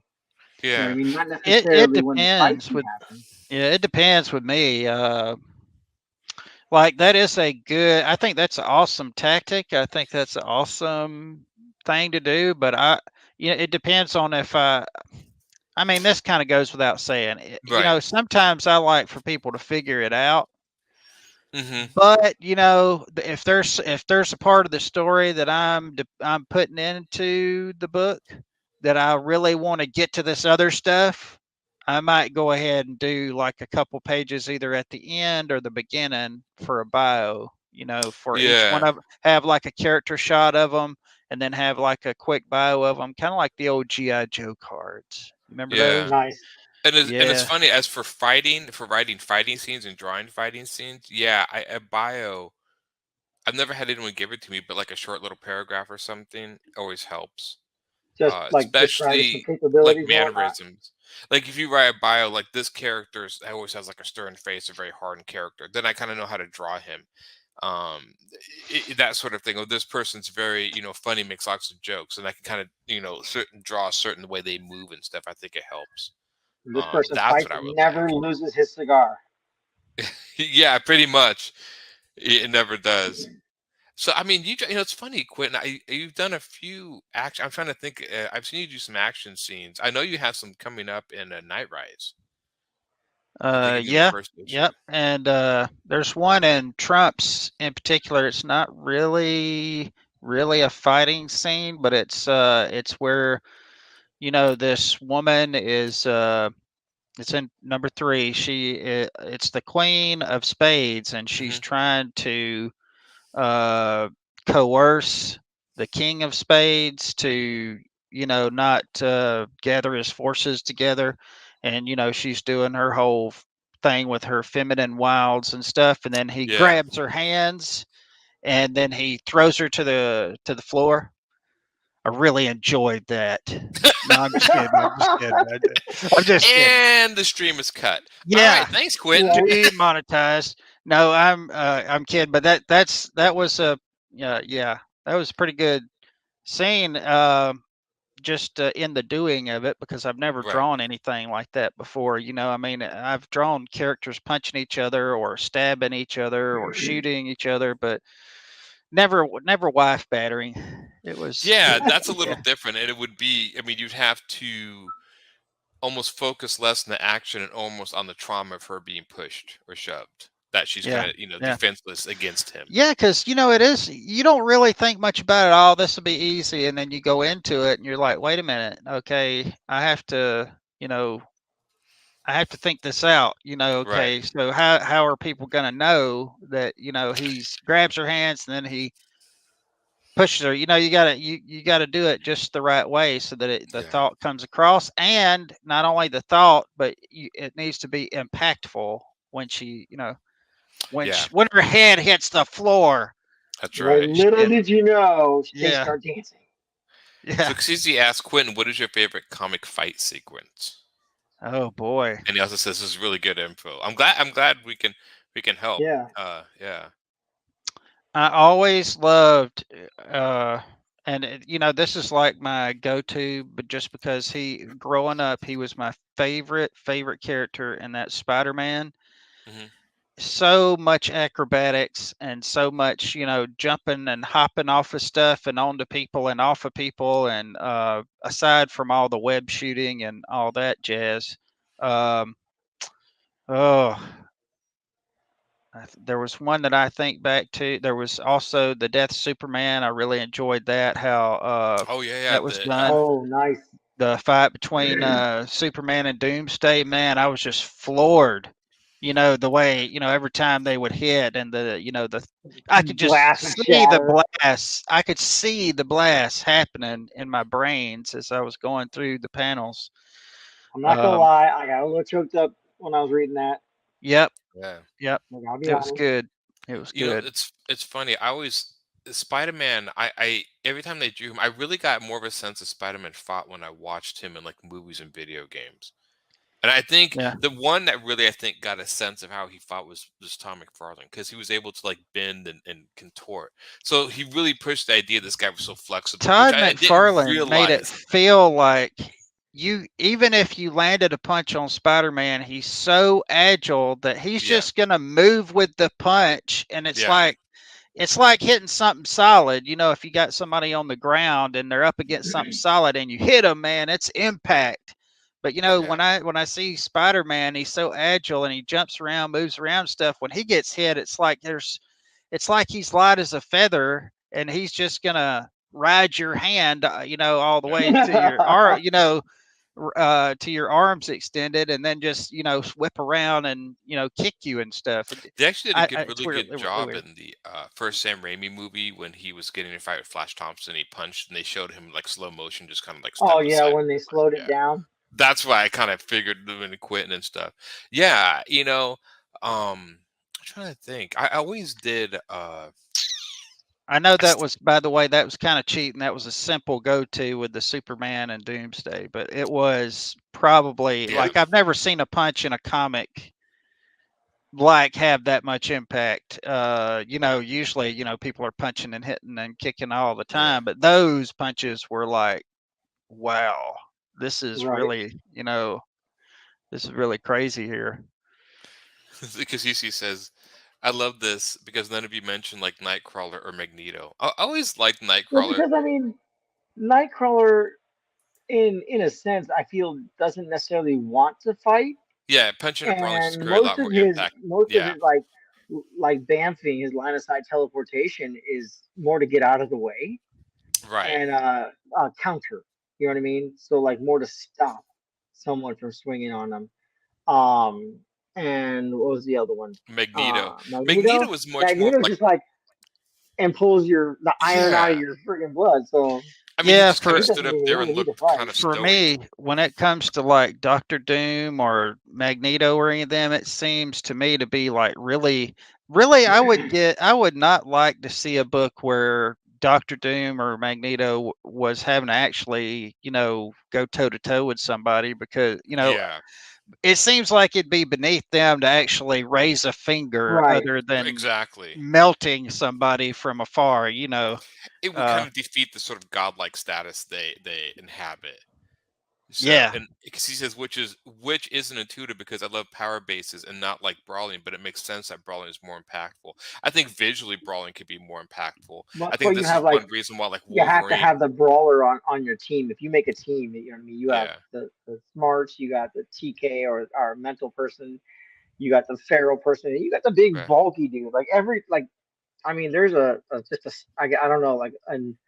Yeah. Not necessarily it depends it depends with me. Like that is I think that's an awesome tactic. I think that's an awesome thing to do, but it depends on if this kind of goes without saying. Right. Sometimes I like for people to figure it out. Mm-hmm. But if there's a part of the story that I'm putting into the book that I really want to get to this other stuff, I might go ahead and do like a couple pages either at the end or the beginning for a bio. For each one of them, have like a character shot of them, and then have like a quick bio of them, kind of like the old G.I. Joe cards. Remember those? Nice. And it's funny, as for writing fighting scenes and drawing fighting scenes, a bio, I've never had anyone give it to me, but like a short little paragraph or something always helps. Just especially like mannerisms. Like if you write a bio like this character always has like a stern face, a very hardened character, then I kind of know how to draw him. That sort of thing. Oh, this person's very funny, makes lots of jokes, and I can kind of draw a certain way they move and stuff. I think it helps. This person never loses his cigar. Yeah, pretty much. It never does. So it's funny, Quentin. You've done a few action. I'm trying to think. I've seen you do some action scenes. I know you have some coming up in Night Rise. Yep. And there's one in Trump's in particular. It's not really a fighting scene, but it's where this woman is. It's in number 3. It's the Queen of Spades, and she's trying to coerce the King of Spades to not gather his forces together. And she's doing her whole thing with her feminine wilds and stuff, and then he grabs her hands and then he throws her to the floor. I really enjoyed that. No, I'm just kidding. And the stream is cut. Yeah. All right, thanks, Quentin. Demonetized. No, I'm kidding, but that was that was a pretty good scene. Just in the doing of it, because I've never drawn anything like that before. I've drawn characters punching each other or stabbing each other or shooting each other, but never wife battering. It was that's a little different, and it would be. You'd have to almost focus less on the action and almost on the trauma of her being pushed or shoved. That she's kind of defenseless against him. Yeah, because it is. You don't really think much about it. Oh, this will be easy, and then you go into it, and you're like, wait a minute, okay, I have to I have to think this out. Okay, Right. so how are people gonna know that he's grabs her hands and then he pushes her? You gotta do it just the right way so that the Yeah. thought comes across, and not only the thought, but it needs to be impactful when she Yeah. when her head hits the floor. That's Like, right. little did you know, they Yeah, start dancing. So yeah. Casey asked Quentin, "What is your favorite comic fight sequence?" Oh boy. And he also says, "This is really good info." I'm glad we can help. Yeah. Yeah. I always loved, and this is like my go-to, but just because growing up, he was my favorite character in that Spider-Man. Hmm. So much acrobatics and so much, jumping and hopping off of stuff and onto people and off of people, and aside from all the web shooting and all that jazz, um, oh, there was one that I think back to. There was also the Death Superman. I really enjoyed that. How Oh yeah, that was done. Oh, nice. The fight between Superman and Doomsday. Man, I was just floored. The way every time they would hit, and I could just Glass and see the shatter. blast. I could see the blast happening in my brains as I was going through the panels. I'm not gonna lie, I got a little choked up when I was reading that. Yep, yeah. yep. Like, I'll be It was honest. good. It was good. It's funny. I always Spider-Man. I every time they drew him, I really got more of a sense of Spider-Man fought when I watched him in like movies and video games. And I think Yeah. the one that really I think got a sense of how he fought was Tom McFarlane, because he was able to like bend and contort. So he really pushed the idea this guy was so flexible, Todd which I didn't McFarlane made it realize. feel like even if you landed a punch on Spider-Man, he's so agile that he's Yeah. just gonna move with the punch, and it's Yeah. like hitting something solid. If you got somebody on the ground and they're up against something solid and you hit them, man, it's impact. But Yeah. when I see Spider-Man, he's so agile and he jumps around, moves around stuff. When he gets hit, it's like he's light as a feather, and he's just gonna ride your hand, all the way to your arm, to your arms extended, and then just whip around and kick you and stuff. They actually did a It's really weird, good really job weird. in the first Sam Raimi movie when he was getting in a fight with Flash Thompson. He punched, and they showed him like slow motion, just kind of like step Oh yeah, aside. when they slowed it Yeah, down. that's why I kind of figured when quitting and stuff. Yeah, I'm trying to think. I always did. I know I that st- was, by the way, that was kind of cheating. That was a simple go-to with the Superman and Doomsday, but it was probably yeah, like I've never seen a punch in a comic like have that much impact. Usually, people are punching and hitting and kicking all the yeah. time, but those punches were like, wow, this is Right. really, this is really crazy here. Because he says, "I love this because none of you mentioned like Nightcrawler or Magneto." I always liked Well, Nightcrawler. because I mean, Nightcrawler, in a sense, I feel doesn't necessarily want to fight, Yeah, punching and brawling just and carry a lot more impact. most of Yeah, his like bamfing, his line of sight teleportation is more to get out of the way right. and counter. You know what I mean? So like more to stop someone from swinging on them. Um, and what was the other one? Magneto. Magneto Magneto. was much more Magneto like, just like and pulls the iron out of yeah. your friggin' blood. So I mean, he Yeah, just kind for of he stood doesn't up even there really and need to looked kind fight. of for stoic. me, when it comes to like Doctor Doom or Magneto or any of them, it seems to me to be like really, really, I would not like to see a book where Doctor Doom or Magneto was having to actually, go toe to toe with somebody, because, Yeah, it seems like it'd be beneath them to actually raise a finger Right. other than exactly. melting somebody from afar. It would Uh, kind of defeat the sort of godlike status they inhabit. So, yeah. and because he says which isn't intuitive because I love power bases and not like brawling, but it makes sense that brawling is more impactful. I think visually brawling could be more impactful. I But think you this is have like one reason why like you have to Wolverine. have the brawler on your team. If you make a team, you know what I mean. You have Yeah, the smarts, you got the TK or mental person, you got the feral person, and you got the big right. bulky dude. Like I mean, there's I don't know, like an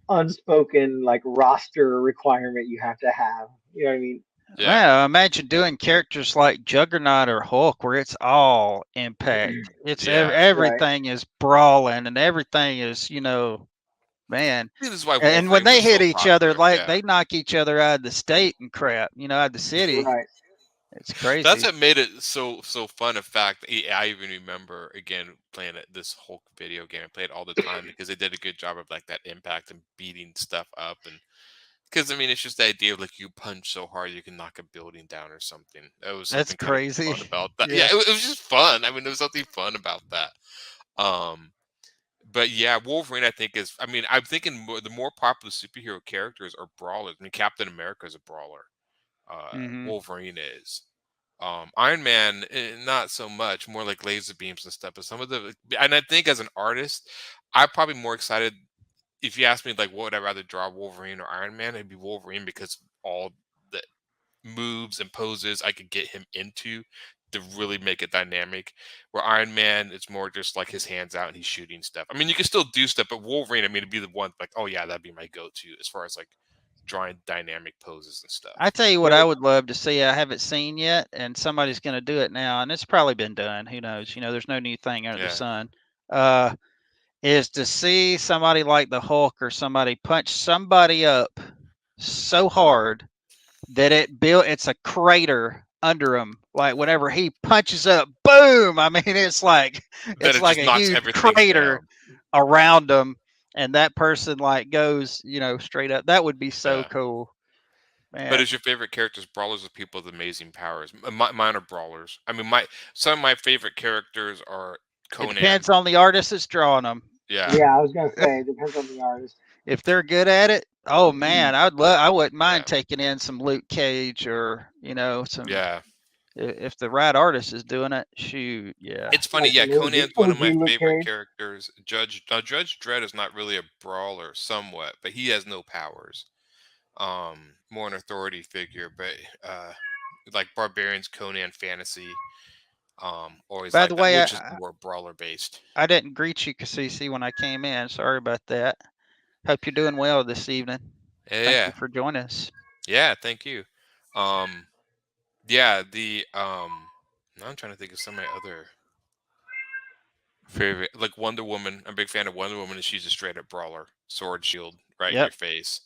unspoken like roster requirement you have to have. You know what I mean? Yeah, imagine doing characters like Juggernaut or Hulk, where it's all impact. It's everything is brawling and everything is, man. This is why And when Wolverine they was hit so each other, popular. like they knock each other out of the state and crap, out of the city. Right. It's crazy. That's what made it so fun. In fact, I even remember again playing this Hulk video game. I played it all the time because they did a good job of like that impact and beating stuff up, and because I mean it's just the idea of like you punch so hard you can knock a building down or something. That was That's something kind of crazy. fun about that. Yeah, it was just fun. I mean, there was something fun about that. But yeah, Wolverine, I think is. I mean, I'm thinking the more popular superhero characters are brawlers. I mean, Captain America is a brawler. Wolverine is. Iron Man, not so much. More like laser beams and stuff. But some of and I think as an artist, I'm probably more excited. If you ask me, like, what would I rather draw, Wolverine or Iron Man? It'd be Wolverine because all the moves and poses I could get him into to really make it dynamic. Where Iron Man, it's more just like his hands out and he's shooting stuff. I mean, you can still do stuff, but Wolverine, I mean, it'd be the one like, oh yeah, that'd be my go-to as far as like drawing dynamic poses and stuff. I tell you what I would love to see. I haven't seen yet, and somebody's going to do it now, and it's probably been done. Who knows? There's no new thing under the sun. Is to see somebody like the Hulk or somebody punch somebody up so hard that it's a crater under him. Like whenever he punches up, boom! I mean, it's like a huge crater around him, and that person like goes, straight up. That would be so cool. Man. But is your favorite characters brawlers or people with amazing powers? Mine are brawlers. I mean, some of my favorite characters are Conan. It depends on the artist that's drawing them. Yeah. Yeah, I was gonna say it depends on the artist. If they're good at it, oh man, I wouldn't mind taking in some Luke Cage or some. Yeah. If the right artist is doing it, shoot, yeah. It's funny, Conan's one of my favorite characters. Judge Dredd is not really a brawler, somewhat, but he has no powers. More an authority figure, but like Barbarian's Conan Fantasy. Always. By the way, which is more brawler based. I didn't greet you, Cassisi, when I came in. Sorry about that. Hope you're doing well this evening. Yeah. Thank you for joining us. Yeah, thank you. Yeah, now I'm trying to think of some of my other favorite, like Wonder Woman. I'm a big fan of Wonder Woman, and she's a straight up brawler, sword, shield, right in your face.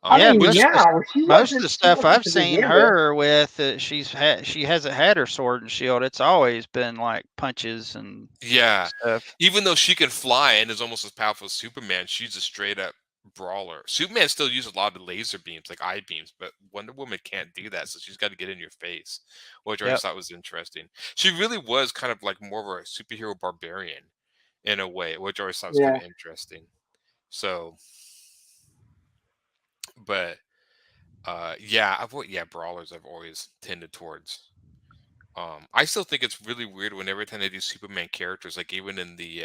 Most of the stuff I've seen her with, she hasn't had her sword and shield. It's always been like punches and stuff. Even though she can fly and is almost as powerful as Superman, she's a straight up brawler. Superman still uses a lot of laser beams, like eye beams, but Wonder Woman can't do that, so she's got to get in your face, which I thought was interesting. She really was kind of like more of a superhero barbarian in a way, which I always thought was kind of interesting. So. But brawlers I've always tended towards. I still think it's really weird when every time they do Superman characters, like even in the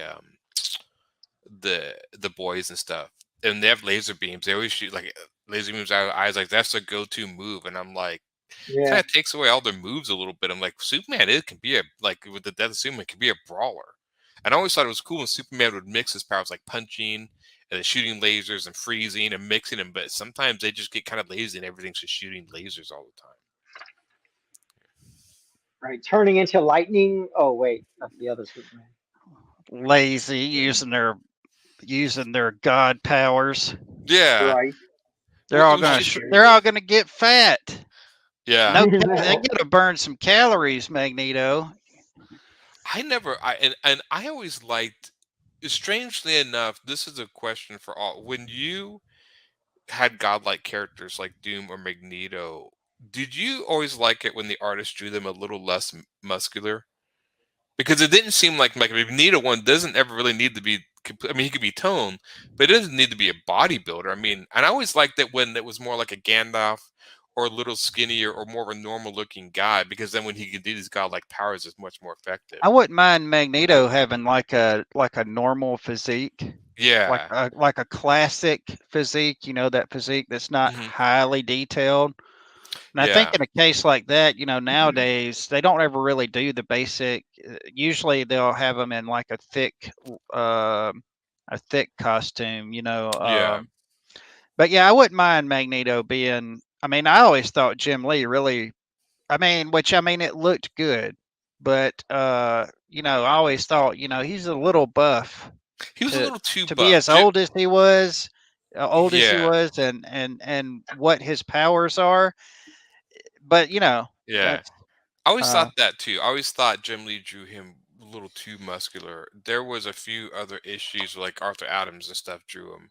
boys and stuff, and they have laser beams, they always shoot like laser beams out of the eyes, like that's their go-to move, and I'm like, kind of takes away all their moves a little bit. I'm like, Superman, it can be with the death of Superman, can be a brawler. And I always thought it was cool when Superman would mix his powers, like punching and shooting lasers and freezing and mixing them, but sometimes they just get kind of lazy and everything's just shooting lasers all the time. Right, turning into lightning. Oh wait, that's the other Superman. Lazy, using their god powers. Yeah, right. They're all gonna get fat. Yeah, they're gonna burn some calories, Magneto. I always liked. Strangely enough, this is a question for all. When you had godlike characters like Doom or Magneto, did you always like it when the artist drew them a little less muscular? Because it didn't seem like Magneto one doesn't ever really need to be. I mean, he could be toned, but it doesn't need to be a bodybuilder. I mean, and I always liked it when it was more like a Gandalf or a little skinnier or more of a normal looking guy, because then when he could do these godlike powers, it's much more effective. I wouldn't mind Magneto having like a normal physique. Yeah. Like a classic physique, that physique that's not highly detailed. And I think in a case like that, nowadays they don't ever really do the basic. Usually they'll have them in like a thick costume, But yeah, I wouldn't mind Magneto being I mean, I always thought Jim Lee really, it looked good, but you know, I always thought, you know, he's a little buff He was a little too to be buff. as old as he was, Yeah. and what his powers are. But you know, Yeah. that's I always uh, thought that too. I always thought Jim Lee drew him a little too muscular. There was a few other issues like Arthur Adams and stuff drew him.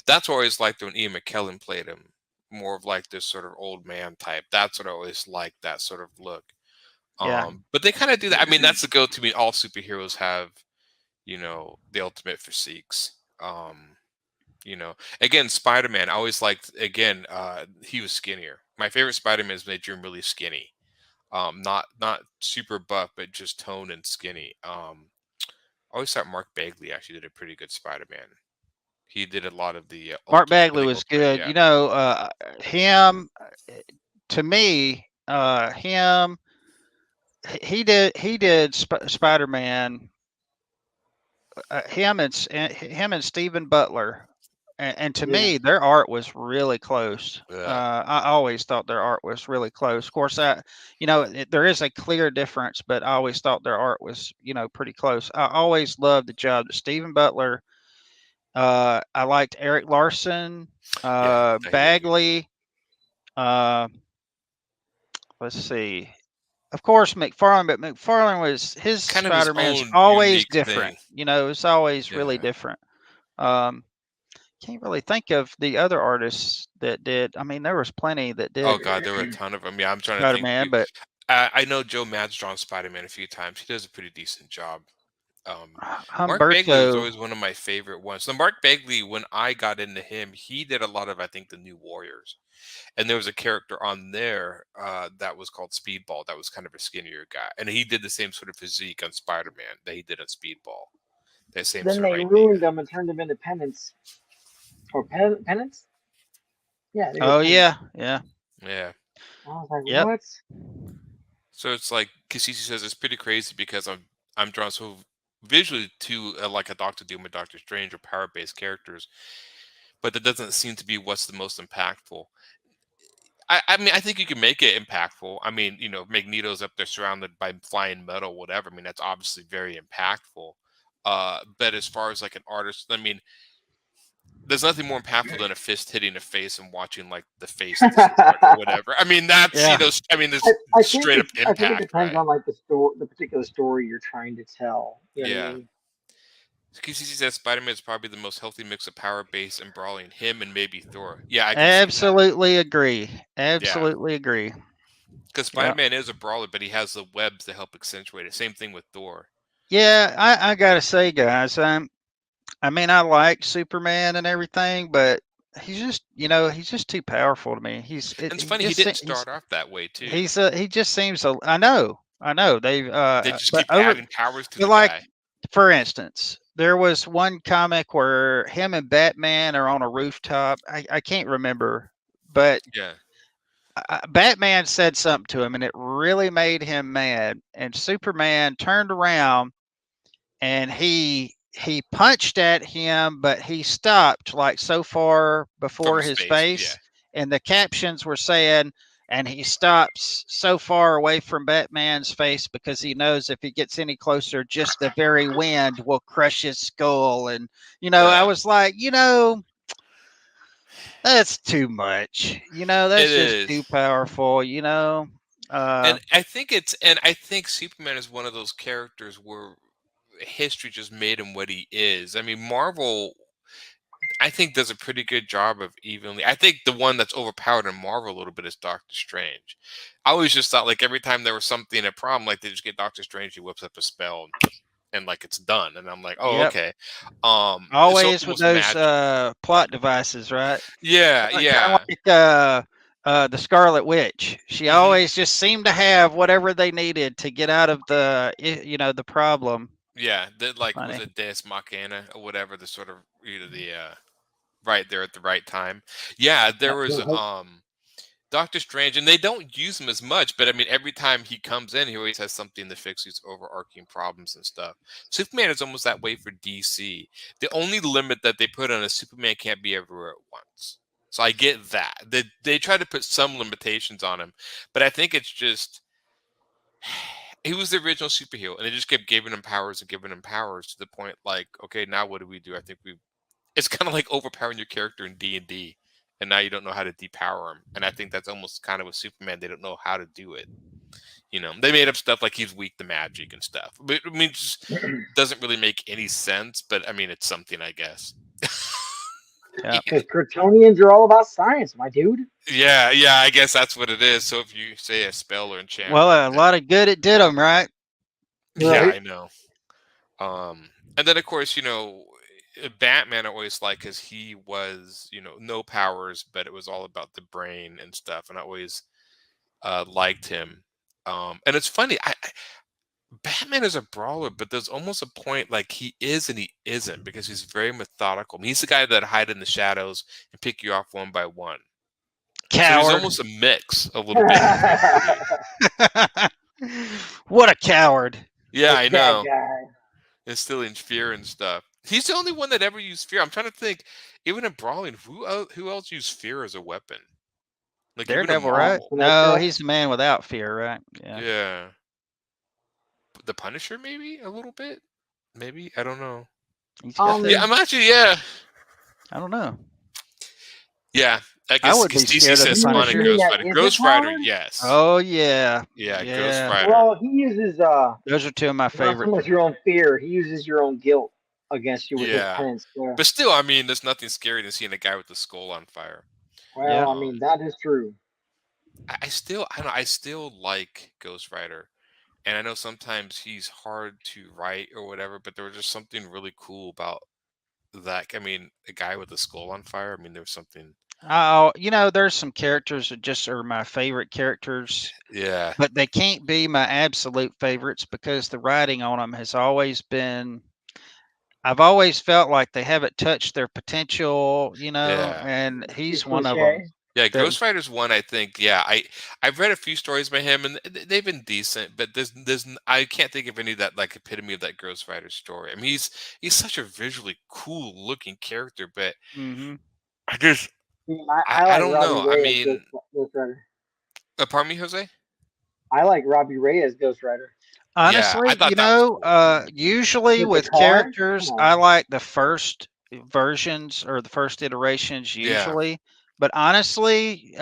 That's what I always liked when Ian McKellen played him. More of like this sort of old man type. That's what I always liked, that sort of look. yeah, But they kind of do that. I mean, that's the go-to. I mean, all superheroes have, you know, the ultimate physiques. You know, again, Spider-Man, I always liked, again, he was skinnier. My favorite Spider-Man is when they drew him really skinny. Not super buff, but just toned and skinny. I always thought Mark Bagley actually did a pretty good Spider-Man. He did a lot of the Mark ultimate, Bagley the was ultimate, good. yeah. You know, him to me, he did Spider-Man. Him and Stephen Butler, and to Yeah. me, their art was really close. Yeah. I always thought their art was really close. Of course, you know, there is a clear difference, but I always thought their art was, you know, pretty close. I always loved the job that Stephen Butler. I liked Eric Larson, Yeah. He did a good Bagley. Uh, let's see. Of course, McFarlane, but McFarlane was his kind of his Spider-Man's own always unique different. thing. You know, it's always really Yeah. different. Um, can't really think of the other artists that did. I mean, there was plenty that did Oh God, there were a ton of them. Yeah, I'm trying to think. Spider-Man, but I know Joe Mad's drawn Spider-Man a few times. He does a pretty decent job. Mark Bagley was Humberto. always one of my favorite ones. So Mark Bagley, when I got into him, he did a lot of, I think, the New Warriors, and there was a character on there that was called Speedball. That was kind of a skinnier guy, and he did the same sort of physique on Spider-Man that he did on Speedball. That same Then sort of they idea. ruined them and turned them into Penance. Or Penance? Yeah, they were Oh Penance. yeah. Yeah. I was like, Yep. what? So it's like Cassisi says, it's pretty crazy because I'm drawn so visually to like a Doctor Doom or Doctor Strange or power-based characters, but that doesn't seem to be what's the most impactful. I mean, I think you can make it impactful. I mean, you know, Magneto's up there surrounded by flying metal, whatever. I mean, that's obviously very impactful. But as far as like an artist, I mean, there's nothing more impactful than a fist hitting a face and watching like the face distort or whatever. I mean, that's Yeah. you know, I mean, there's I straight up think it impact, depends right? on like the particular story you're trying to tell. You know what I Yeah. mean? KCC says Spider-Man is probably the most healthy mix of power, base, and brawling. Him and maybe Thor. Yeah, I can see that. Absolutely agree. Absolutely agree. Because Spider-Man is a brawler, but he has the webs to help accentuate it. Same thing with Thor. Yeah, I gotta say, guys, I mean, I like Superman and everything, but he's just, you know, he's just too powerful to me. And it's funny, he didn't start off that way, too. He just seems I know they've They just but keep adding powers to the like, guy. for instance, there was one comic where him and Batman are on a rooftop. I can't remember, but Yeah. Batman said something to him and it really made him mad, and Superman turned around and he punched at him, but he stopped like so far before his face, and the captions were saying, and he stops so far away from Batman's face because he knows if he gets any closer, just the very wind will crush his skull. And you know, I was like, you know, that's too much. You know, that's just too powerful. You know, and I think Superman is one of those characters where history just made him what he is. I mean, Marvel, I think, does a pretty good job of evenly. I think the one that's overpowered in Marvel a little bit is Doctor Strange. I always just thought like every time there was something, a problem, like they just get Doctor Strange, he whips up a spell and like it's done. And I'm like, oh, okay. Always with those plot devices, right? Yeah, Like the Scarlet Witch. She always just seemed to have whatever they needed to get out of the, you know, the problem. Yeah, that like was it Deus Machina or whatever, the sort of, you know, the right there at the right time. Yeah, there was Doctor Strange, and they don't use him as much, but I mean, every time he comes in, he always has something to fix these overarching problems and stuff. Superman is almost that way for DC. The only limit that they put on is Superman can't be everywhere at once. So I get that. They try to put some limitations on him, but I think it's just he was the original superhero, and they just kept giving him powers and giving him powers to the point like, okay, now what do we do? I think it's kind of like overpowering your character in D&D, and now you don't know how to depower him. And I think that's almost kind of with Superman. They don't know how to do it. You know, they made up stuff like he's weak to magic and stuff. But I mean, it just doesn't really make any sense. But I mean, it's something, I guess. Yeah. Because Kryptonians are all about science, my dude. Yeah, I guess that's what it is. So if you say a spell or enchantment, Well, a lot of good it did them, right? Yeah, Right. I know. And then of course, you know, Batman I always like because he was, you know, no powers, but it was all about the brain and stuff, and I always liked him. And it's funny, Batman is a brawler, but there's almost a point like he is and he isn't because he's very methodical. I mean, he's the guy that hide in the shadows and pick you off one by one. Coward. So he's almost a mix a little bit. What a coward. Yeah, I know. That guy. Instilling fear and stuff. He's the only one that ever used fear. I'm trying to think, even in brawling, who else used fear as a weapon? Like even in Daredevil, right? Marvel. No, he's the man without fear, right? Yeah. Yeah. The Punisher, maybe a little bit. Maybe I don't know. He's got Yeah, I'm actually I don't know. Yeah, I I guess would be DC scared of says the Spawn Punisher. and You mean Ghost that Rider. is Ghost his Rider, power? yes. Oh yeah. Yeah, Yeah. Ghost Rider. Well, he uses Those are two of my not so favorite. much your own fear. He uses your own guilt against you with his Yeah. penance. Yeah. But still, I mean, there's nothing scary than seeing a guy with the skull on fire. Well, Yeah. I mean that is true. I still like Ghost Rider. And I know sometimes he's hard to write or whatever, but there was just something really cool about that. I mean, a guy with a skull on fire. I mean, there was something. Oh, you know, there's some characters that just are my favorite characters, Yeah. but they can't be my absolute favorites because the writing on them has always been. I've always felt like they haven't touched their potential, you know, Yeah. and he's It's one of cliche. them. Yeah, That- Ghost Rider's one. I think. Yeah, I've read a few stories by him, and they've been decent. But I can't think of any that like epitome of that Ghost Rider story. I mean, he's such a visually cool looking character, but Mhm. I just I like don't Robbie know. I Ray as mean, Ghost Rider. pardon me, Jose. I like Robbie Ray as Ghost Rider. Honestly, thought you that was know, cool. usually With with the car? characters, Come I on. like the first versions or the first iterations Yeah. usually. But honestly,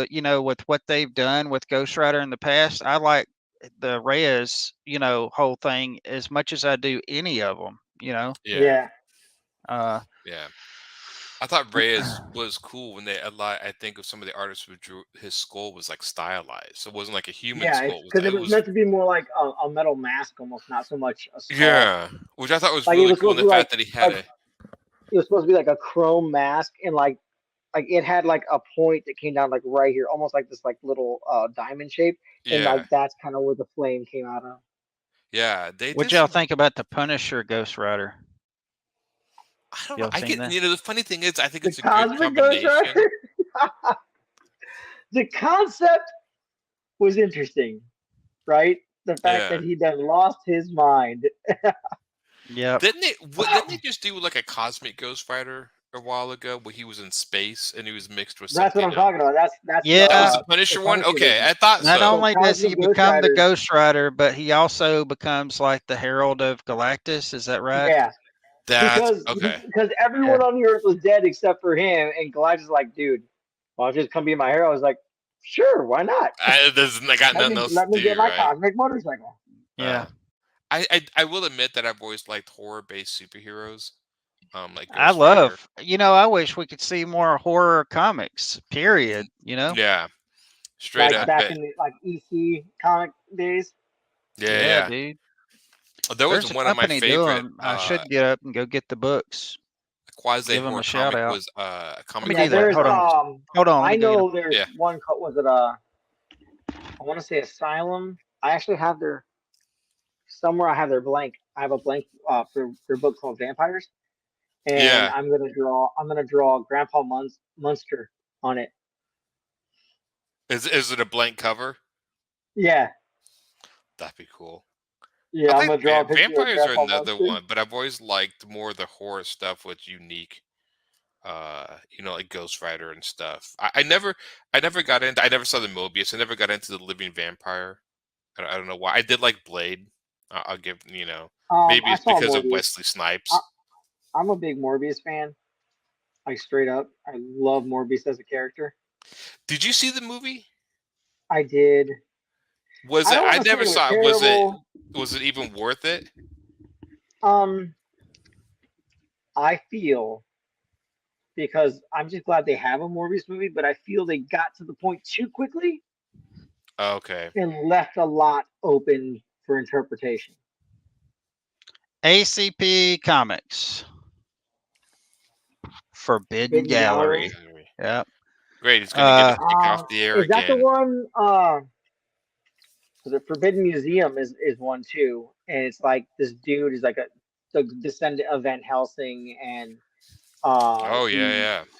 you know, with what they've done with Ghost Rider in the past, I like the Reyes, you know, whole thing as much as I do any of them. You know, Yeah. uh, Yeah. I thought Reyes was cool when I think of some of the artists who drew his skull was like stylized, so it wasn't like a human Yeah, skull. because it was meant to be more like a metal mask, almost not so much a skull. Yeah, which I thought was Like, it really was cool. And the supposed to be fact that he had like- It was supposed to be like a chrome mask, and like it had like a point that came down like right here, almost like this like little diamond shape, and yeah, like that's kind of where the flame came out of. yeah. They what did y'all some- think about the Punisher Ghost Rider? I don't y'all know. I seen get that? you know the funny thing is I think The it's a good Cosmic Ghost combination. Rider. The concept was interesting, right? The fact Yeah. that he done lost his mind. Yep. Didn't they just do like a cosmic Ghost Rider a while ago where he was in space and he was mixed with That's what something I'm talking about. That's Yeah. That was the the Punisher the one. Punisher Okay, version. I thought Not so. only does he Cosmic Ghost become the Rider. Ghost Rider, but he also becomes like the Herald of Galactus. Is that right? Yeah, That's okay. because everyone on the Earth was dead except for him, and Galactus is like, dude, why don't you just come be my hero? I was like, sure, why not? I got nothing else Let to me do, get my right? cosmic motorcycle. Yeah. I will admit that I've always liked horror-based superheroes. Like I Ghost Rider. love, you know, I wish we could see more horror comics, period. You know? Yeah, straight Like up. back but- in the EC comic days. yeah. dude. There was There's a one of my company favorite doing 'em. I should get up and go get the books. quasi give 'em a horror shout comic out. was a comic. me Yeah, do that. there's Hold on. Hold on. let I me go get 'em. know there's Yeah. one. Was it I want to say Asylum. I actually have their somewhere. I have their blank. I have a blank for their book called Vampires, and Yeah. I'm gonna draw Grandpa Munster on it. Is it a blank cover? Yeah, That'd be cool. yeah. I I'm think gonna draw a picture of vampires are Grandpa another Munster. one, but I've always liked more the horror stuff with unique like Ghost Rider and stuff. I never got into. I never saw the Mobius. I never got into the Living Vampire. I don't know why. I did like Blade. I'll give maybe I it's saw because of Morbius. Wesley Snipes. I'm a big Morbius fan. Like straight up, I love Morbius as a character. Did you see the movie? I did. Was it? I never saw it. Terrible. Was it even worth it? I feel, because I'm just glad they have a Morbius movie, but I feel they got to the point too quickly. Okay. And left a lot open for interpretation. ACP Comics. Forbidden Gallery. Yep. Great. It's going to get us kicked off the air again. Is that again. the one? The Forbidden Museum is one too, and it's like this dude is like the descendant of Van Helsing, and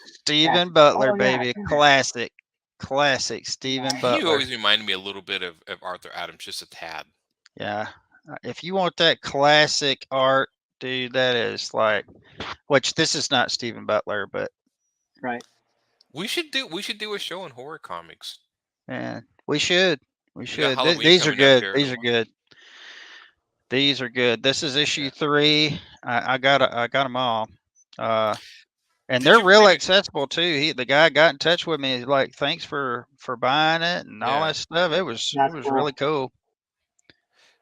Stephen Butler, baby, classic Stephen Butler. You always remind me a little bit of Arthur Adams, just a tad. Yeah, if you want that classic art, dude, that is like, which this is not Stephen Butler, but right. We should do a show on horror comics. Yeah, we should. These are good. These are good. These are good. This is issue 3. I got them all. And they're real accessible too. The guy got in touch with me. He's like, "Thanks for buying it and all that stuff." It was really cool.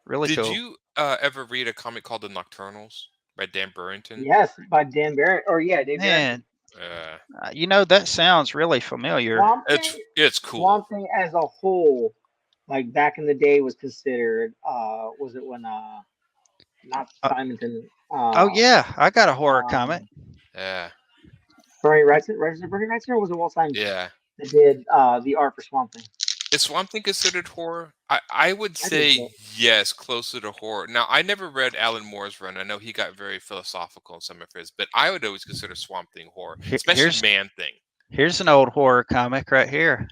Really cool. Did you ever read a comic called The Nocturnals by Dan Burrington? Yes, by Dan Barrett. Or Dan Man, that sounds really familiar. It's cool. Swamp Thing as a whole, like back in the day, was considered. Was it when not Simonton? Oh yeah, I got a horror comic. Yeah. Bernie Wrightson, or was it Walt Simonton? Yeah. That did the art for Swamp Thing. Is Swamp Thing considered horror? I would say yes, closer to horror. Now, I never read Alan Moore's run. I know he got very philosophical in some of his, but I would always consider Swamp Thing horror, especially Man Thing. Here's an old horror comic right here.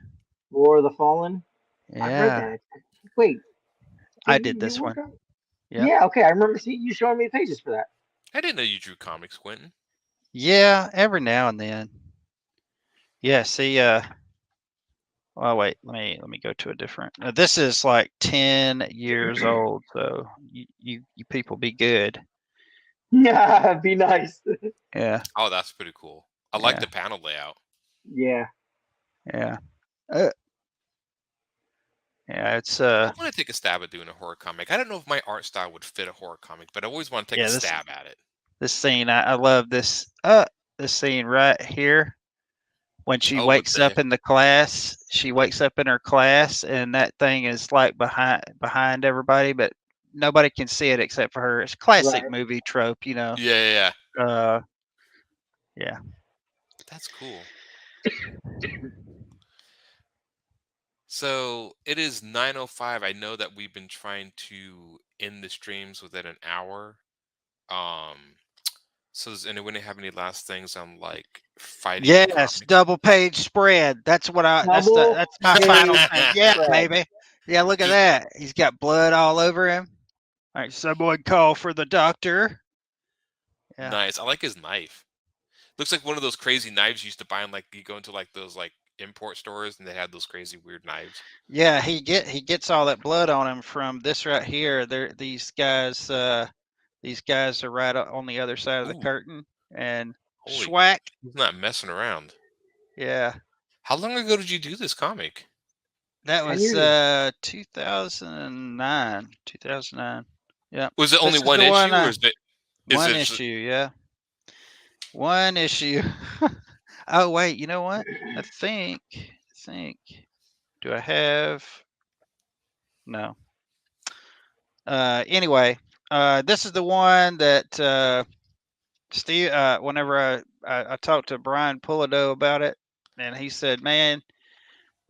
War of the Fallen. Yeah. I read that. Wait. I did this one. Yeah, okay. I remember you showing me the pages for that. I didn't know you drew comics, Quentin. Yeah, every now and then. Yeah, see, well, wait, let me go to a different. This is like 10 years old, so you people be good. Yeah, be nice. Yeah. Oh, that's pretty cool. I like the panel layout. Yeah. Yeah. Yeah, it's I want to take a stab at doing a horror comic. I don't know if my art style would fit a horror comic, but I always want to take a stab at it. This scene, I love this. This scene right here. When she wakes up in the class, she wakes up in her class, and that thing is like behind everybody, but nobody can see it except for her. It's classic movie trope, Yeah. Yeah. That's cool. So it is 9:05. I know that we've been trying to end the streams within an hour. So does anyone have any last things on like fighting? Yes, double page spread. That's what that's my final thing. Yeah, baby. Yeah, look at that. He's got blood all over him. All right, someone call for the doctor. Yeah. Nice. I like his knife. Looks like one of those crazy knives you used to buy in, like, you go into like those like import stores and they had those crazy weird knives. Yeah, he gets all that blood on him from this right here. These guys are right on the other side of the curtain, and schwack. He's not messing around. Yeah. How long ago did you do this comic? That was 2009. 2009. Yeah. Was it only one issue, or is it one issue? Yeah. One issue. Oh wait, you know what? I think. Do I have? No. Anyway, this is the one that Steve. Whenever I talked to Brian Pulido about it, and he said, "Man,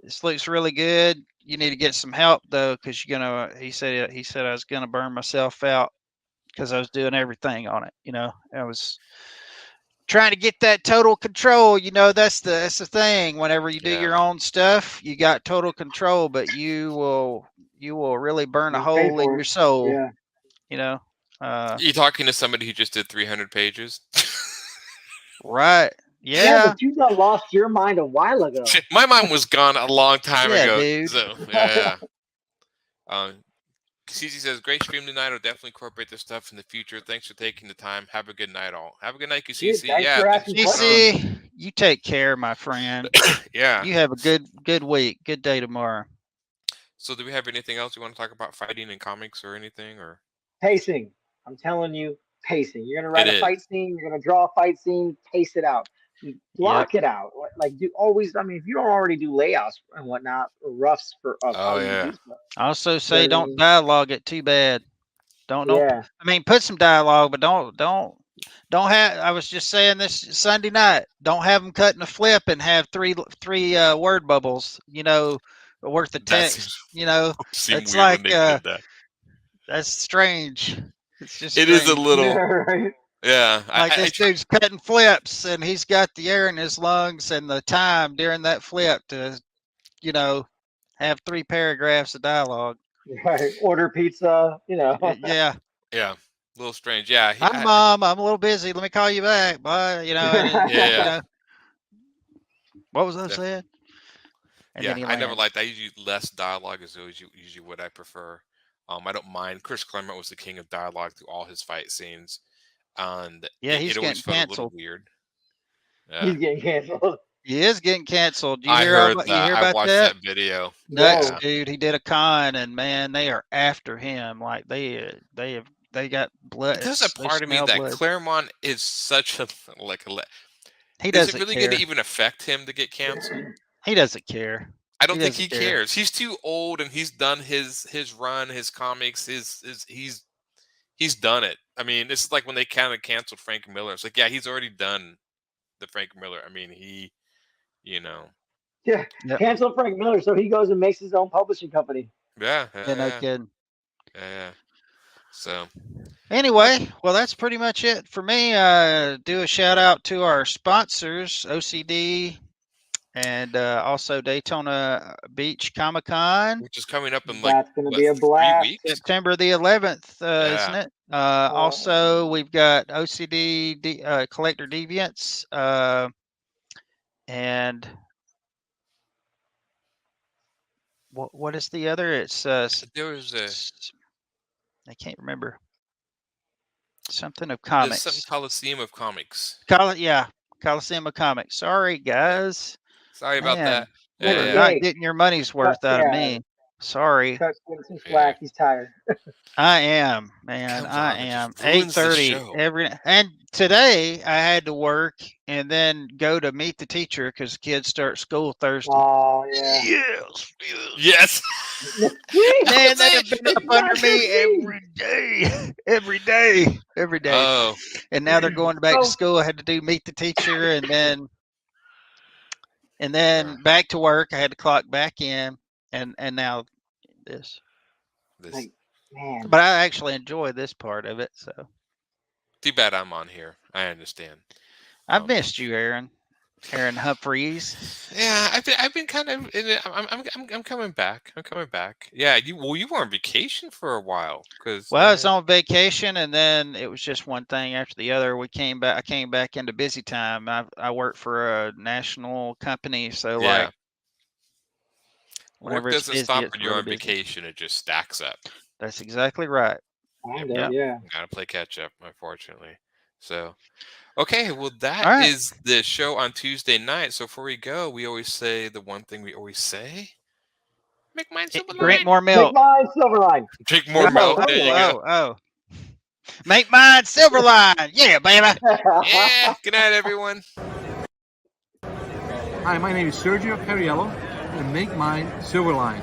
this looks really good. You need to get some help though, because you're gonna." He said I was gonna burn myself out because I was doing everything on it. I was trying to get that total control. That's the thing. Whenever you do your own stuff, you got total control, but you will really burn a hole in your soul. Yeah. You're talking to somebody who just did 300 pages. Right. Yeah. But you done lost your mind a while ago. My mind was gone a long time Yeah, ago. dude. So yeah. CC says, great stream tonight. I'll definitely incorporate this stuff in the future. Thanks for taking the time. Have a good night, all. Have a good night, CC. Thanks Yeah, for asking CC, you take care, my friend. yeah. You have a good week. Good day tomorrow. So do we have anything else you want to talk about fighting in comics or anything? Or pacing? I'm telling you, pacing. You're gonna write a fight scene. You're gonna draw a fight scene. Pace it out. Block it out. Like do always. I mean, if you don't already do layouts and whatnot, or roughs for how you do stuff. Also say don't dialogue it too bad. Don't. Yeah. I mean, put some dialogue, but don't have. I was just saying this Sunday night. Don't have them cut in a flip and have three word bubbles. You know, worth of text. You know, it's like that's strange. It's just it strange. is a little. Yeah, right. Yeah, like this dude's cutting flips, and he's got the air in his lungs and the time during that flip to, you know, have 3 paragraphs of dialogue. Right. Order pizza, you know. Yeah. Yeah. A little strange. Yeah. Hi, Mom. I'm a little busy. Let me call you back. Bye. You know. And, yeah. You know, what was I saying? And yeah, I never liked that. Usually less dialogue is usually what I prefer. I don't mind. Chris Claremont was the king of dialogue through all his fight scenes. And he's it always getting felt canceled. a little weird. Yeah. He's getting canceled. He is getting canceled. I heard about, that. You hear I about watched that video. Nuts, dude. He did a con, and man, they are after him. Like they got blood. There's a part of me that Claremont is such a he doesn't is it really care. going to even affect him to get canceled? He doesn't care. I don't think he cares. He's too old, and he's done his run, his comics. He's done it. I mean, it's like when they kind of canceled Frank Miller. It's like, yeah, he's already done the Frank Miller. I mean, he, you know. Yeah, cancel Frank Miller, so he goes and makes his own publishing company. Yeah. No kidding. Yeah. So. Anyway, well, that's pretty much it for me. Do a shout out to our sponsors, OCD, and also Daytona Beach Comic Con, which is coming up in that's going to be a blast. 3 weeks? September the 11th, isn't it? Also, we've got OCD Collector Deviants, and what is the other? It's there was I can't remember. Something of comics. There's some Coliseum of Comics. Coliseum of Comics. Sorry, guys. Sorry about that. You're not getting your money's worth out of me. Sorry. Chuck's getting some slack. He's tired. I am, man. I am. 8:30 and today I had to work and then go to meet the teacher because kids start school Thursday. Oh yeah. Yes. Man, they have been up under me every day. Oh. And now they're going back to school. I had to do meet the teacher and then back to work. I had to clock back in and now this. Like, man. But I actually enjoy this part of it. So too bad I'm on here. I understand. I've missed you, Aaron Humphreys. Yeah, I've been kind of. I'm coming back. Yeah, you were on vacation for a while because. Well, I was on vacation, and then it was just one thing after the other. I came back into busy time. I work for a national company, so like. Work doesn't stop when you're on vacation; it just stacks up. That's exactly right. Yeah. Gotta play catch up, unfortunately. So, okay, well, that is the show on Tuesday night. So before we go, we always say the one thing we always say: make mine Silverline. Drink more milk. Make mine Silverline. Drink more milk. There you go. Oh. Make mine Silverline. Yeah, baby. Yeah. Good night, everyone. Hi, my name is Sergio Cariello, and make mine Silverline.